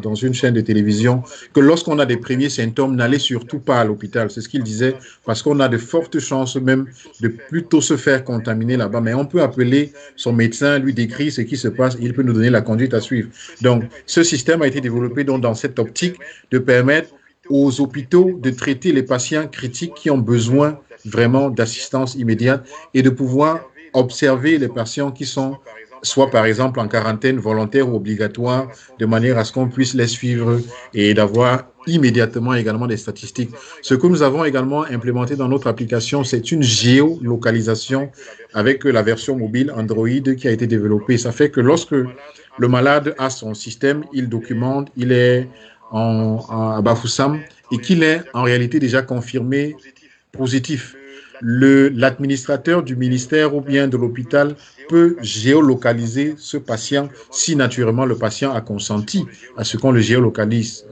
dans une chaîne de télévision que lorsqu'on a des premiers symptômes, n'allez surtout pas à l'hôpital. C'est ce qu'il disait parce qu'on a de fortes chances même de plutôt se faire contaminer là-bas. Mais on peut appeler son médecin, lui décrire ce qui se passe et il peut nous donner la conduite à suivre. Donc, ce système a été développé donc, dans cette optique de permettre aux hôpitaux de traiter les patients critiques qui ont besoin vraiment d'assistance immédiate et de pouvoir observer les patients qui sont soit par exemple en quarantaine volontaire ou obligatoire, de manière à ce qu'on puisse les suivre et d'avoir immédiatement également des statistiques. Ce que nous avons également implémenté dans notre application, c'est une géolocalisation avec la version mobile Android qui a été développée. Ça fait que lorsque le malade a son système, il documente, il est à Bafoussam et qu'il est en réalité déjà confirmé positif. L'administrateur du ministère ou bien de l'hôpital peut géolocaliser ce patient si naturellement le patient a consenti à ce qu'on le géolocalise.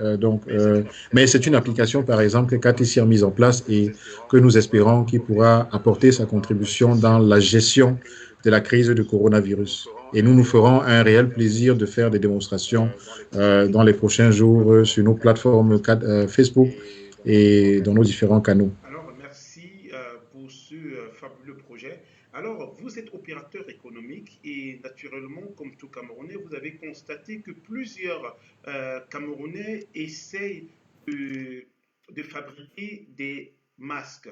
Mais c'est une application, par exemple, que KTC a mise en place et que nous espérons qu'il pourra apporter sa contribution dans la gestion de la crise du coronavirus. Et nous ferons un réel plaisir de faire des démonstrations dans les prochains jours sur nos plateformes Facebook et dans nos différents canaux. Alors, merci pour ce fabuleux projet. Alors, Alors, vous êtes opérateur économique et naturellement, comme tout Camerounais, vous avez constaté que plusieurs Camerounais essayent de fabriquer des masques.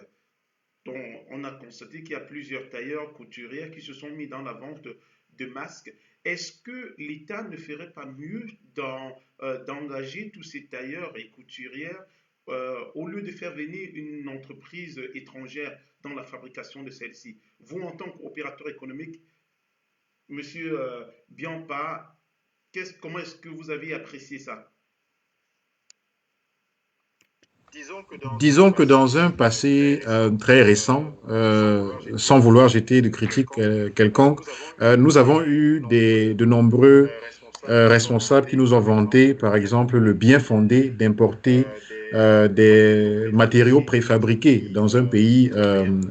Donc, on a constaté qu'il y a plusieurs tailleurs, couturières qui se sont mis dans la vente de masques. Est-ce que l'État ne ferait pas mieux d'engager tous ces tailleurs et couturières au lieu de faire venir une entreprise étrangère dans la fabrication de celle-ci? Vous, en tant qu'opérateur économique, Monsieur Biampa, comment est-ce que vous avez apprécié ça? Disons que dans un passé très récent, sans vouloir jeter de critiques quelconques, nous avons eu de nombreux responsables qui nous ont vanté, par exemple, le bien fondé d'importer des matériaux préfabriqués dans un pays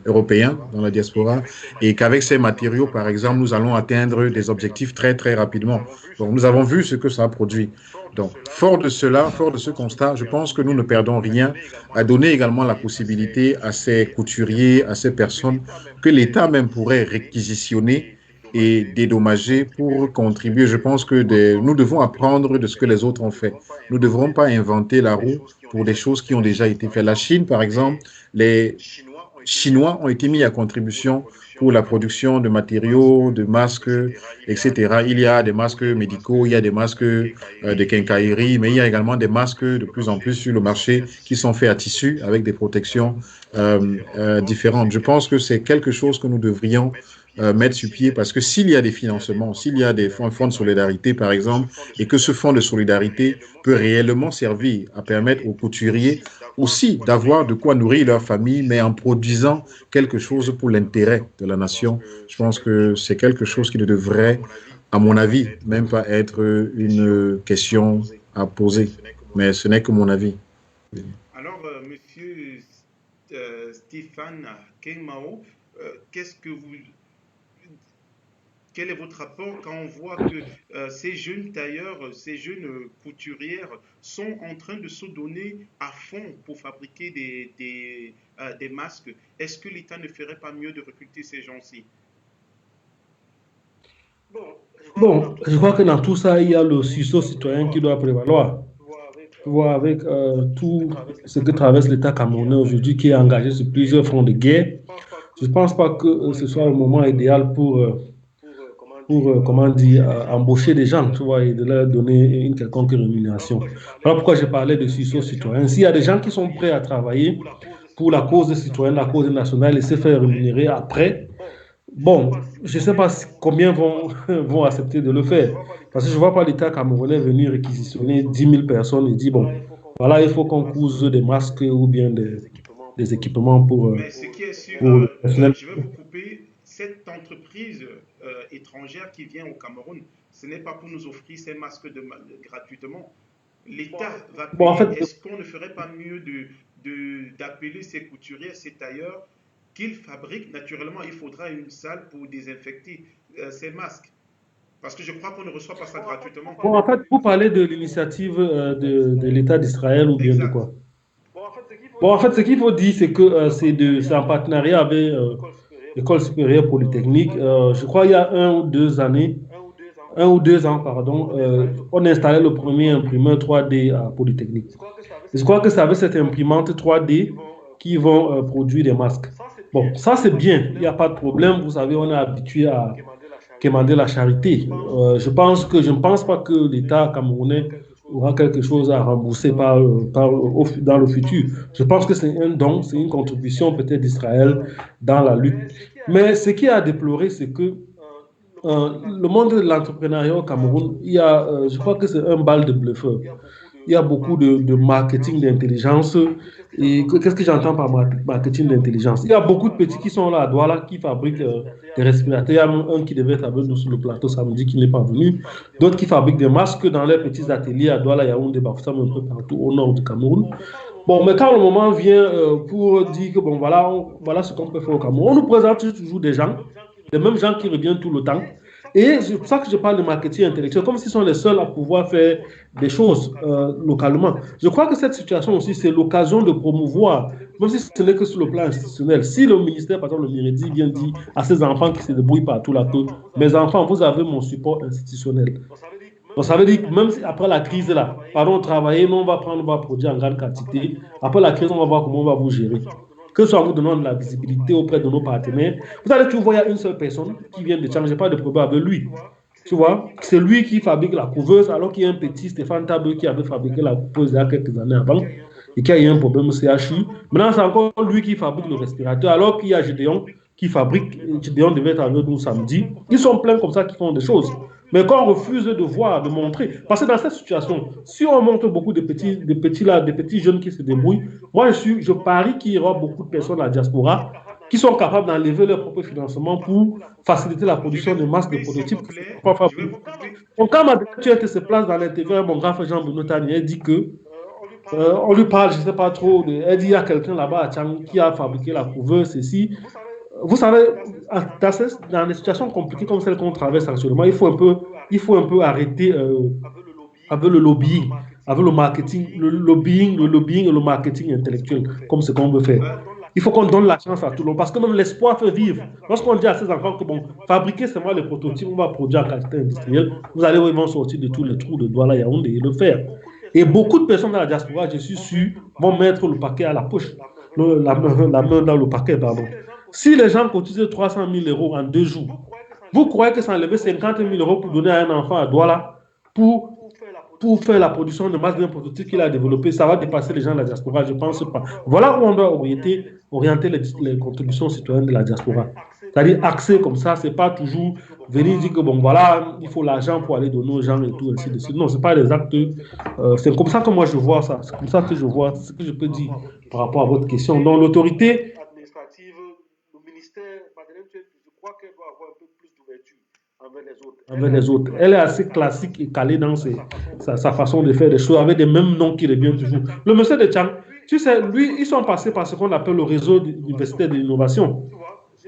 européen, dans la diaspora, et qu'avec ces matériaux, par exemple, nous allons atteindre des objectifs très, très rapidement. Donc, nous avons vu ce que ça a produit. Donc, fort de cela, fort de ce constat, je pense que nous ne perdons rien à donner également la possibilité à ces couturiers, à ces personnes que l'État même pourrait réquisitionner et dédommager pour contribuer. Je pense que nous devons apprendre de ce que les autres ont fait. Nous ne devrons pas inventer la roue pour des choses qui ont déjà été faites. La Chine, par exemple, les Chinois ont été mis à contribution pour la production de matériaux, de masques, etc. Il y a des masques médicaux, il y a des masques de quincaillerie, mais il y a également des masques de plus en plus sur le marché qui sont faits à tissu avec des protections différentes. Je pense que c'est quelque chose que nous devrions mettre sur pied parce que s'il y a des financements, s'il y a des fonds de solidarité, par exemple, et que ce fonds de solidarité peut réellement servir à permettre aux couturiers aussi d'avoir de quoi nourrir leur famille, mais en produisant quelque chose pour l'intérêt de la nation. Je pense que c'est quelque chose qui ne devrait, à mon avis, même pas être une question à poser. Mais ce n'est que mon avis. Alors, monsieur Stéphane Kengmao, quel est votre rapport quand on voit que ces jeunes tailleurs, ces jeunes couturières sont en train de se donner à fond pour fabriquer des masques? Est-ce que l'État ne ferait pas mieux de recruter ces gens-ci? Bon, je crois que dans tout ça, il y a le sursaut citoyen qui doit prévaloir. Tu vois, avec tout ce que traverse l'État camerounais aujourd'hui, qui est engagé sur plusieurs fronts de guerre, je ne pense pas que ce soit le moment idéal pour comment dire, embaucher des gens, tu vois, et de leur donner une quelconque rémunération. Voilà pourquoi je parlais de sursaut citoyen. S'il y a des gens qui sont prêts à travailler pour la cause citoyenne, la cause nationale, et se faire rémunérer après, bon, je ne sais pas combien vont accepter de le faire. Parce que je ne vois pas l'État camerounais venir réquisitionner 10 000 personnes et dire, bon, voilà, il faut qu'on couse des masques ou bien des équipements pour... Mais ce qui est sûr, je vais vous couper, cette entreprise étrangère qui vient au Cameroun, ce n'est pas pour nous offrir ces masques gratuitement. L'État va payer. Bon, en fait, est-ce qu'on ne ferait pas mieux d'appeler ces couturiers, ces tailleurs, qu'ils fabriquent? Naturellement, il faudra une salle pour désinfecter ces masques. Parce que je crois qu'on ne reçoit pas ça gratuitement. Bon, en fait, vous parlez de l'initiative de l'État d'Israël ou bien de quoi? Bon, en fait, ce qu'il faut dire, c'est que c'est en partenariat avec l'École supérieure polytechnique. Je crois qu'il y a 1 ou 2 ans, pardon, on installait le premier imprimeur 3D à Polytechnique. Et je crois que c'est avec cette imprimante 3D qui vont produire des masques. Bon, ça c'est bien, il n'y a pas de problème. Vous savez, on est habitué à quémander la charité. Je ne pense pas que l'État camerounais aura quelque chose à rembourser dans le futur. Je pense que c'est un don, c'est une contribution peut-être d'Israël dans la lutte. Mais ce qui est à déplorer, c'est que le monde de l'entrepreneuriat au Cameroun, je crois que c'est un bal de bluffeurs. Il y a beaucoup de marketing d'intelligence. Et qu'est-ce que j'entends par marketing d'intelligence? Il y a beaucoup de petits qui sont là à Douala qui fabriquent des respirateurs. Il y a un qui devait être avec nous sur le plateau samedi qui n'est pas venu. D'autres qui fabriquent des masques dans leurs petits ateliers à Douala, Yaoundé, Bafoussam, un peu partout au nord du Cameroun. Bon, mais quand le moment vient pour dire que bon, voilà ce qu'on peut faire au Cameroun, on nous présente toujours des gens, les mêmes gens qui reviennent tout le temps, Et c'est pour ça que je parle de marketing intellectuel, comme s'ils sont les seuls à pouvoir faire des choses localement. Je crois que cette situation aussi, c'est l'occasion de promouvoir, même si ce n'est que sur le plan institutionnel. Si le ministère, par exemple, le Miredi, vient dire à ses enfants qui se débrouillent partout là que mes enfants, vous avez mon support institutionnel. Donc, ça veut dire que même si après la crise, là, pardon, travailler, nous, on va prendre, on va produire en grande quantité. Après la crise, on va voir comment on va vous gérer. Que ce soit en vous donnant de la visibilité auprès de nos partenaires. Vous allez toujours voir, il y a une seule personne qui vient de changer, pas de problème avec lui. Tu vois, c'est lui qui fabrique la couveuse, alors qu'il y a un petit Stéphane Tabeu qui avait fabriqué la couveuse il y a quelques années avant et qui a eu un problème au CHU. Maintenant, c'est encore lui qui fabrique le respirateur, alors qu'il y a Gédéon qui fabrique. Gédéon devait être avec nous samedi. Ils sont pleins comme ça qui font des choses. Mais quand on refuse de voir, de montrer, parce que dans cette situation, si on montre beaucoup de petits jeunes qui se débrouillent, moi je parie qu'il y aura beaucoup de personnes dans la diaspora qui sont capables d'enlever leur propre financement pour faciliter la production de masse de prototypes. Donc, quand Madame Tuette se place dans l'intérieur, mon grand frère Jean-Bruno Tani, elle dit que on lui parle, je ne sais pas trop, elle dit il y a quelqu'un là-bas à Tchang qui a fabriqué la couveuse, ceci. Vous savez, dans des situations compliquées comme celle qu'on traverse actuellement, il faut un peu arrêter avec le lobbying, avec le marketing, le lobbying et le marketing intellectuel, comme ce qu'on veut faire. Il faut qu'on donne la chance à tout le monde, parce que même l'espoir fait vivre. Lorsqu'on dit à ces enfants que bon, fabriquer seulement les prototypes, on va produire en quantité industrielle, vous allez voir, ils vont sortir de tous les trous de Douala Yaoundé et le faire. Et beaucoup de personnes dans la diaspora, je suis sûr, vont mettre le paquet à la poche, la main dans le paquet, pardon. Si les gens cotisent 300 000 euros en 2 jours, vous croyez que ça enlève 50 000 euros pour donner à un enfant à Douala pour faire la production de masse d'un prototype qu'il a développé, ça va dépasser les gens de la diaspora, je ne pense pas. Voilà où on doit orienter les contributions citoyennes de la diaspora. C'est-à-dire axer comme ça, ce n'est pas toujours venir dire que bon voilà, il faut l'argent pour aller donner aux gens et tout, ainsi de suite. Non, ce n'est pas des actes. C'est comme ça que moi je vois ça. C'est comme ça que je vois ce que je peux dire par rapport à votre question. Donc l'autorité administrative, le ministère, je crois qu'elle doit avoir un peu plus d'ouverture avec les autres. Elle est assez classique et calée dans sa façon de faire des choses, avec les mêmes noms qui reviennent toujours. Le monsieur de Tchang, tu sais, lui, ils sont passés par ce qu'on appelle le réseau universitaire de l'innovation.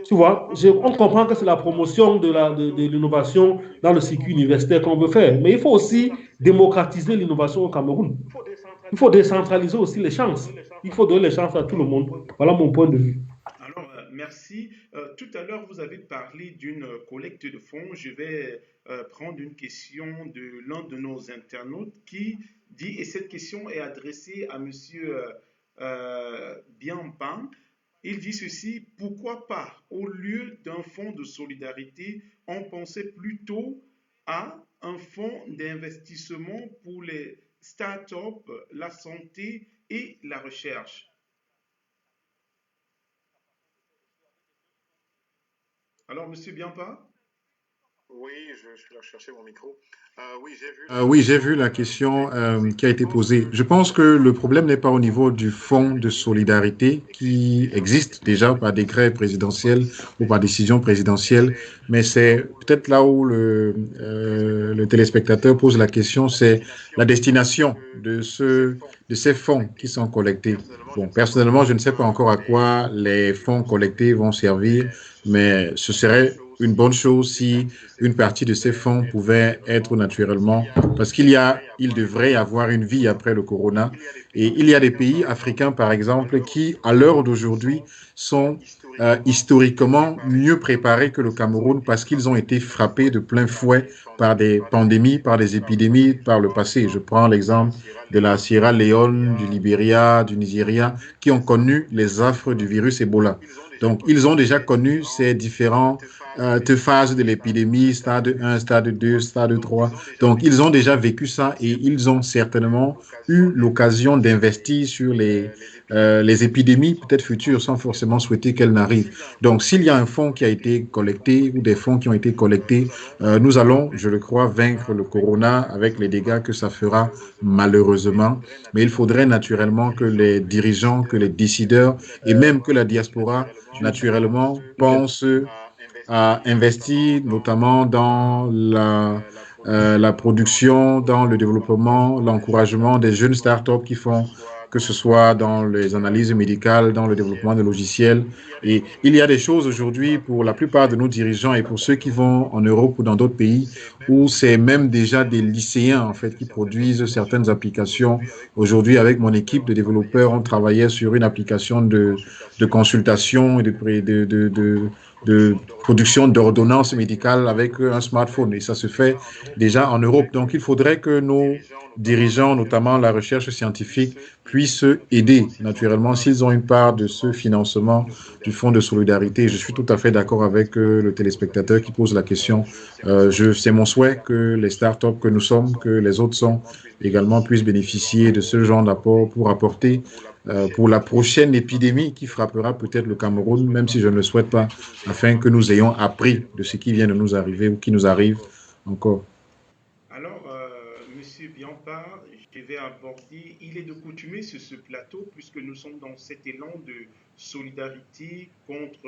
Tu vois, on comprend que c'est la promotion de l'innovation dans le circuit universitaire qu'on veut faire. Mais il faut aussi démocratiser l'innovation au Cameroun. Il faut décentraliser aussi les chances. Il faut donner les chances à tout le monde. Voilà mon point de vue. Alors, merci. Tout à l'heure, vous avez parlé d'une collecte de fonds. Je vais prendre une question de l'un de nos internautes qui dit, et cette question est adressée à monsieur Biampan. Il dit ceci: pourquoi pas, au lieu d'un fonds de solidarité, on pensait plutôt à un fonds d'investissement pour les startups, la santé et la recherche. Alors, monsieur Biampan? Oui, je suis là, je cherchais mon micro. Oui, j'ai vu la question qui a été posée. Je pense que le problème n'est pas au niveau du fonds de solidarité qui existe déjà par décret présidentiel ou par décision présidentielle, mais c'est peut-être là où le téléspectateur pose la question, c'est la destination de ces fonds qui sont collectés. Bon, personnellement, je ne sais pas encore à quoi les fonds collectés vont servir, mais ce serait une bonne chose si une partie de ces fonds pouvait être naturellement, parce il devrait y avoir une vie après le corona. Et il y a des pays africains, par exemple, qui, à l'heure d'aujourd'hui, sont historiquement mieux préparés que le Cameroun parce qu'ils ont été frappés de plein fouet par des pandémies, par des épidémies par le passé. Je prends l'exemple de la Sierra Leone, du Libéria, du Nigeria, qui ont connu les affres du virus Ebola. Donc, ils ont déjà connu ces différentes phases de l'épidémie, stade 1, stade 2, stade 3. Donc, ils ont déjà vécu ça et ils ont certainement eu l'occasion d'investir sur les épidémies peut-être futures sans forcément souhaiter qu'elles n'arrivent. Donc, s'il y a un fonds qui a été collecté ou des fonds qui ont été collectés, nous allons, je le crois, vaincre le corona avec les dégâts que ça fera malheureusement. Mais il faudrait naturellement que les dirigeants, que les décideurs et même que la diaspora, naturellement, pensent à investir notamment dans la production, dans le développement, l'encouragement des jeunes startups qui font que ce soit dans les analyses médicales, dans le développement de logiciels. Et il y a des choses aujourd'hui pour la plupart de nos dirigeants et pour ceux qui vont en Europe ou dans d'autres pays où c'est même déjà des lycéens en fait qui produisent certaines applications. Aujourd'hui, avec mon équipe de développeurs, on travaillait sur une application de consultation et de production d'ordonnances médicales avec un smartphone. Et ça se fait déjà en Europe. Donc, il faudrait que nos dirigeants, notamment la recherche scientifique, puissent aider naturellement s'ils ont une part de ce financement du Fonds de solidarité. Je suis tout à fait d'accord avec le téléspectateur qui pose la question. C'est mon souhait que les startups que nous sommes, que les autres sont également puissent bénéficier de ce genre d'apport pour apporter pour la prochaine épidémie qui frappera peut-être le Cameroun, même si je ne le souhaite pas, afin que nous ayons appris de ce qui vient de nous arriver ou qui nous arrive encore. Alors, Monsieur Bianpar, je vais aborder, il est de coutume sur ce plateau, puisque nous sommes dans cet élan de solidarité contre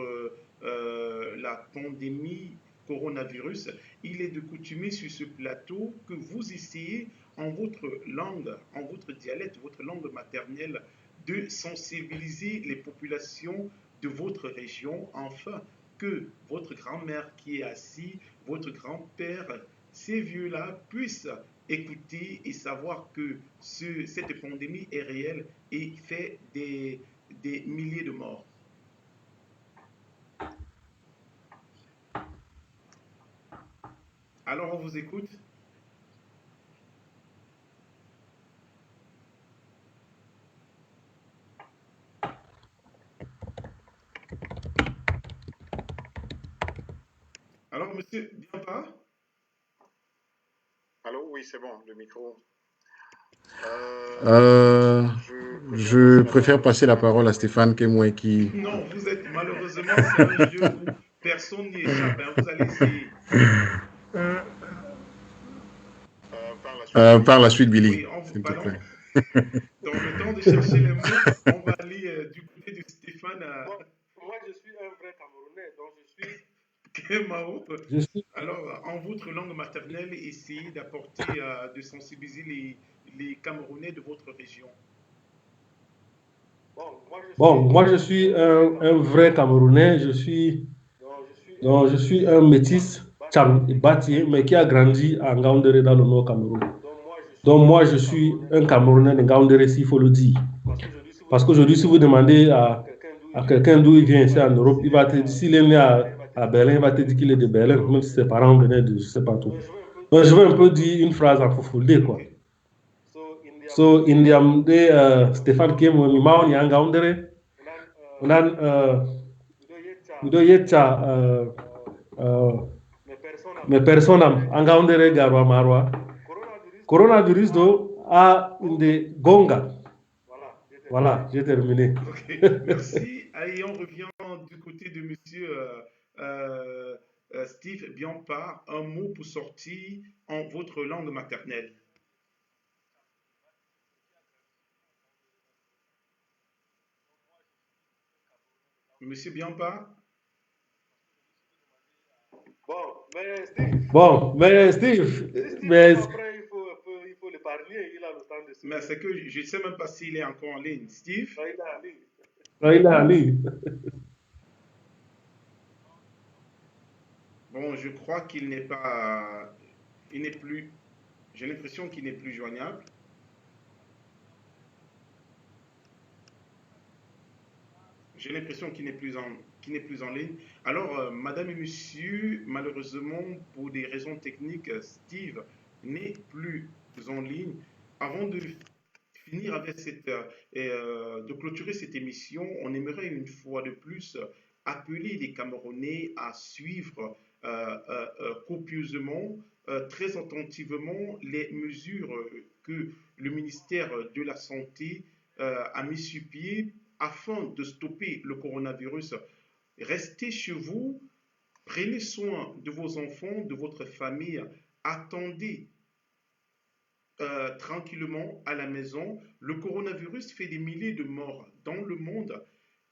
la pandémie coronavirus, il est de coutume sur ce plateau que vous essayez en votre langue, en votre dialecte, votre langue maternelle, de sensibiliser les populations de votre région, afin que votre grand-mère qui est assise, votre grand-père, ces vieux-là puissent écouter et savoir que cette pandémie est réelle et fait des milliers de morts. Alors on vous écoute. Alors, monsieur Bianpar? Allô, oui, c'est bon, le micro. Je préfère passer la parole à Stéphane Kemoué qui... Non, vous êtes malheureusement, c'est un jeu où personne n'y échappe. Hein. Vous allez essayer. Par la suite, Billy, Oui, s'il te plaît. Dans le temps de chercher les mots, on va aller du côté de Stéphane. Moi, je suis un vrai Camerounais, donc je suis... Kemao. Alors, en votre langue maternelle, essayez d'apporter, de sensibiliser les Camerounais de votre région. Bon, moi je suis un vrai Camerounais, je suis un métis bâtien, mais qui a grandi à Ngaoundéré dans le Nord Cameroun. Donc moi je suis un Camerounais de Ngaoundéré, s'il faut le dire. Parce qu'aujourd'hui, si vous demandez à quelqu'un d'où il vient ici en Europe, il va te dire, s'il est né à Berlin, il va te dire qu'il est de Berlin, même si ses parents venaient de je ne sais pas tout. Donc je vais un peu dire une phrase en Foufoulde, quoi. So Indiam de Stéphane Kemo mi maon ya Ngaoundéré. Onan mido yetcha me personam Ngaoundéré garwa marwa. Coronavirus do a inde gonga. Voilà, j'ai terminé. Ok, merci. Et on revient du côté de monsieur Steve Bianpar. Un mot pour sortir en votre langue maternelle. Monsieur Bianpar? Bon, mais Steve, mais Après, il faut l'épargner, il a le temps de se... Mais c'est que je ne sais même pas s'il est encore en ligne. Steve? Il est en ligne. il a allé. Bon, je crois qu'il n'est pas... Il n'est plus... J'ai l'impression qu'il n'est plus joignable. J'ai l'impression qu'il n'est plus en ligne. Alors, madame et monsieur, malheureusement, pour des raisons techniques, Steve n'est plus en ligne. Avant de finir avec de clôturer cette émission, on aimerait une fois de plus appeler les Camerounais à suivre copieusement, très attentivement les mesures que le ministère de la Santé a mis sur pied afin de stopper le coronavirus. Restez chez vous, prenez soin de vos enfants, de votre famille, attendez tranquillement à la maison. Le coronavirus fait des milliers de morts dans le monde,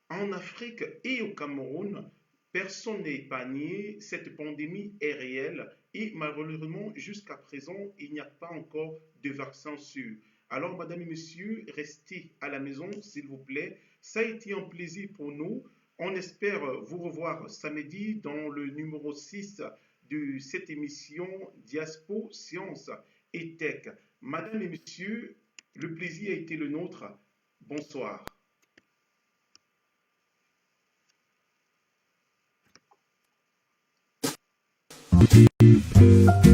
en Afrique et au Cameroun. Personne n'est épargné, cette pandémie est réelle et malheureusement jusqu'à présent il n'y a pas encore de vaccin sûr. Alors, madame et messieurs, restez à la maison, s'il vous plaît. Ça a été un plaisir pour nous. On espère vous revoir samedi dans le numéro 6 de cette émission Diaspo Sciences et Tech. Madame et messieurs, le plaisir a été le nôtre. Bonsoir. Thank you.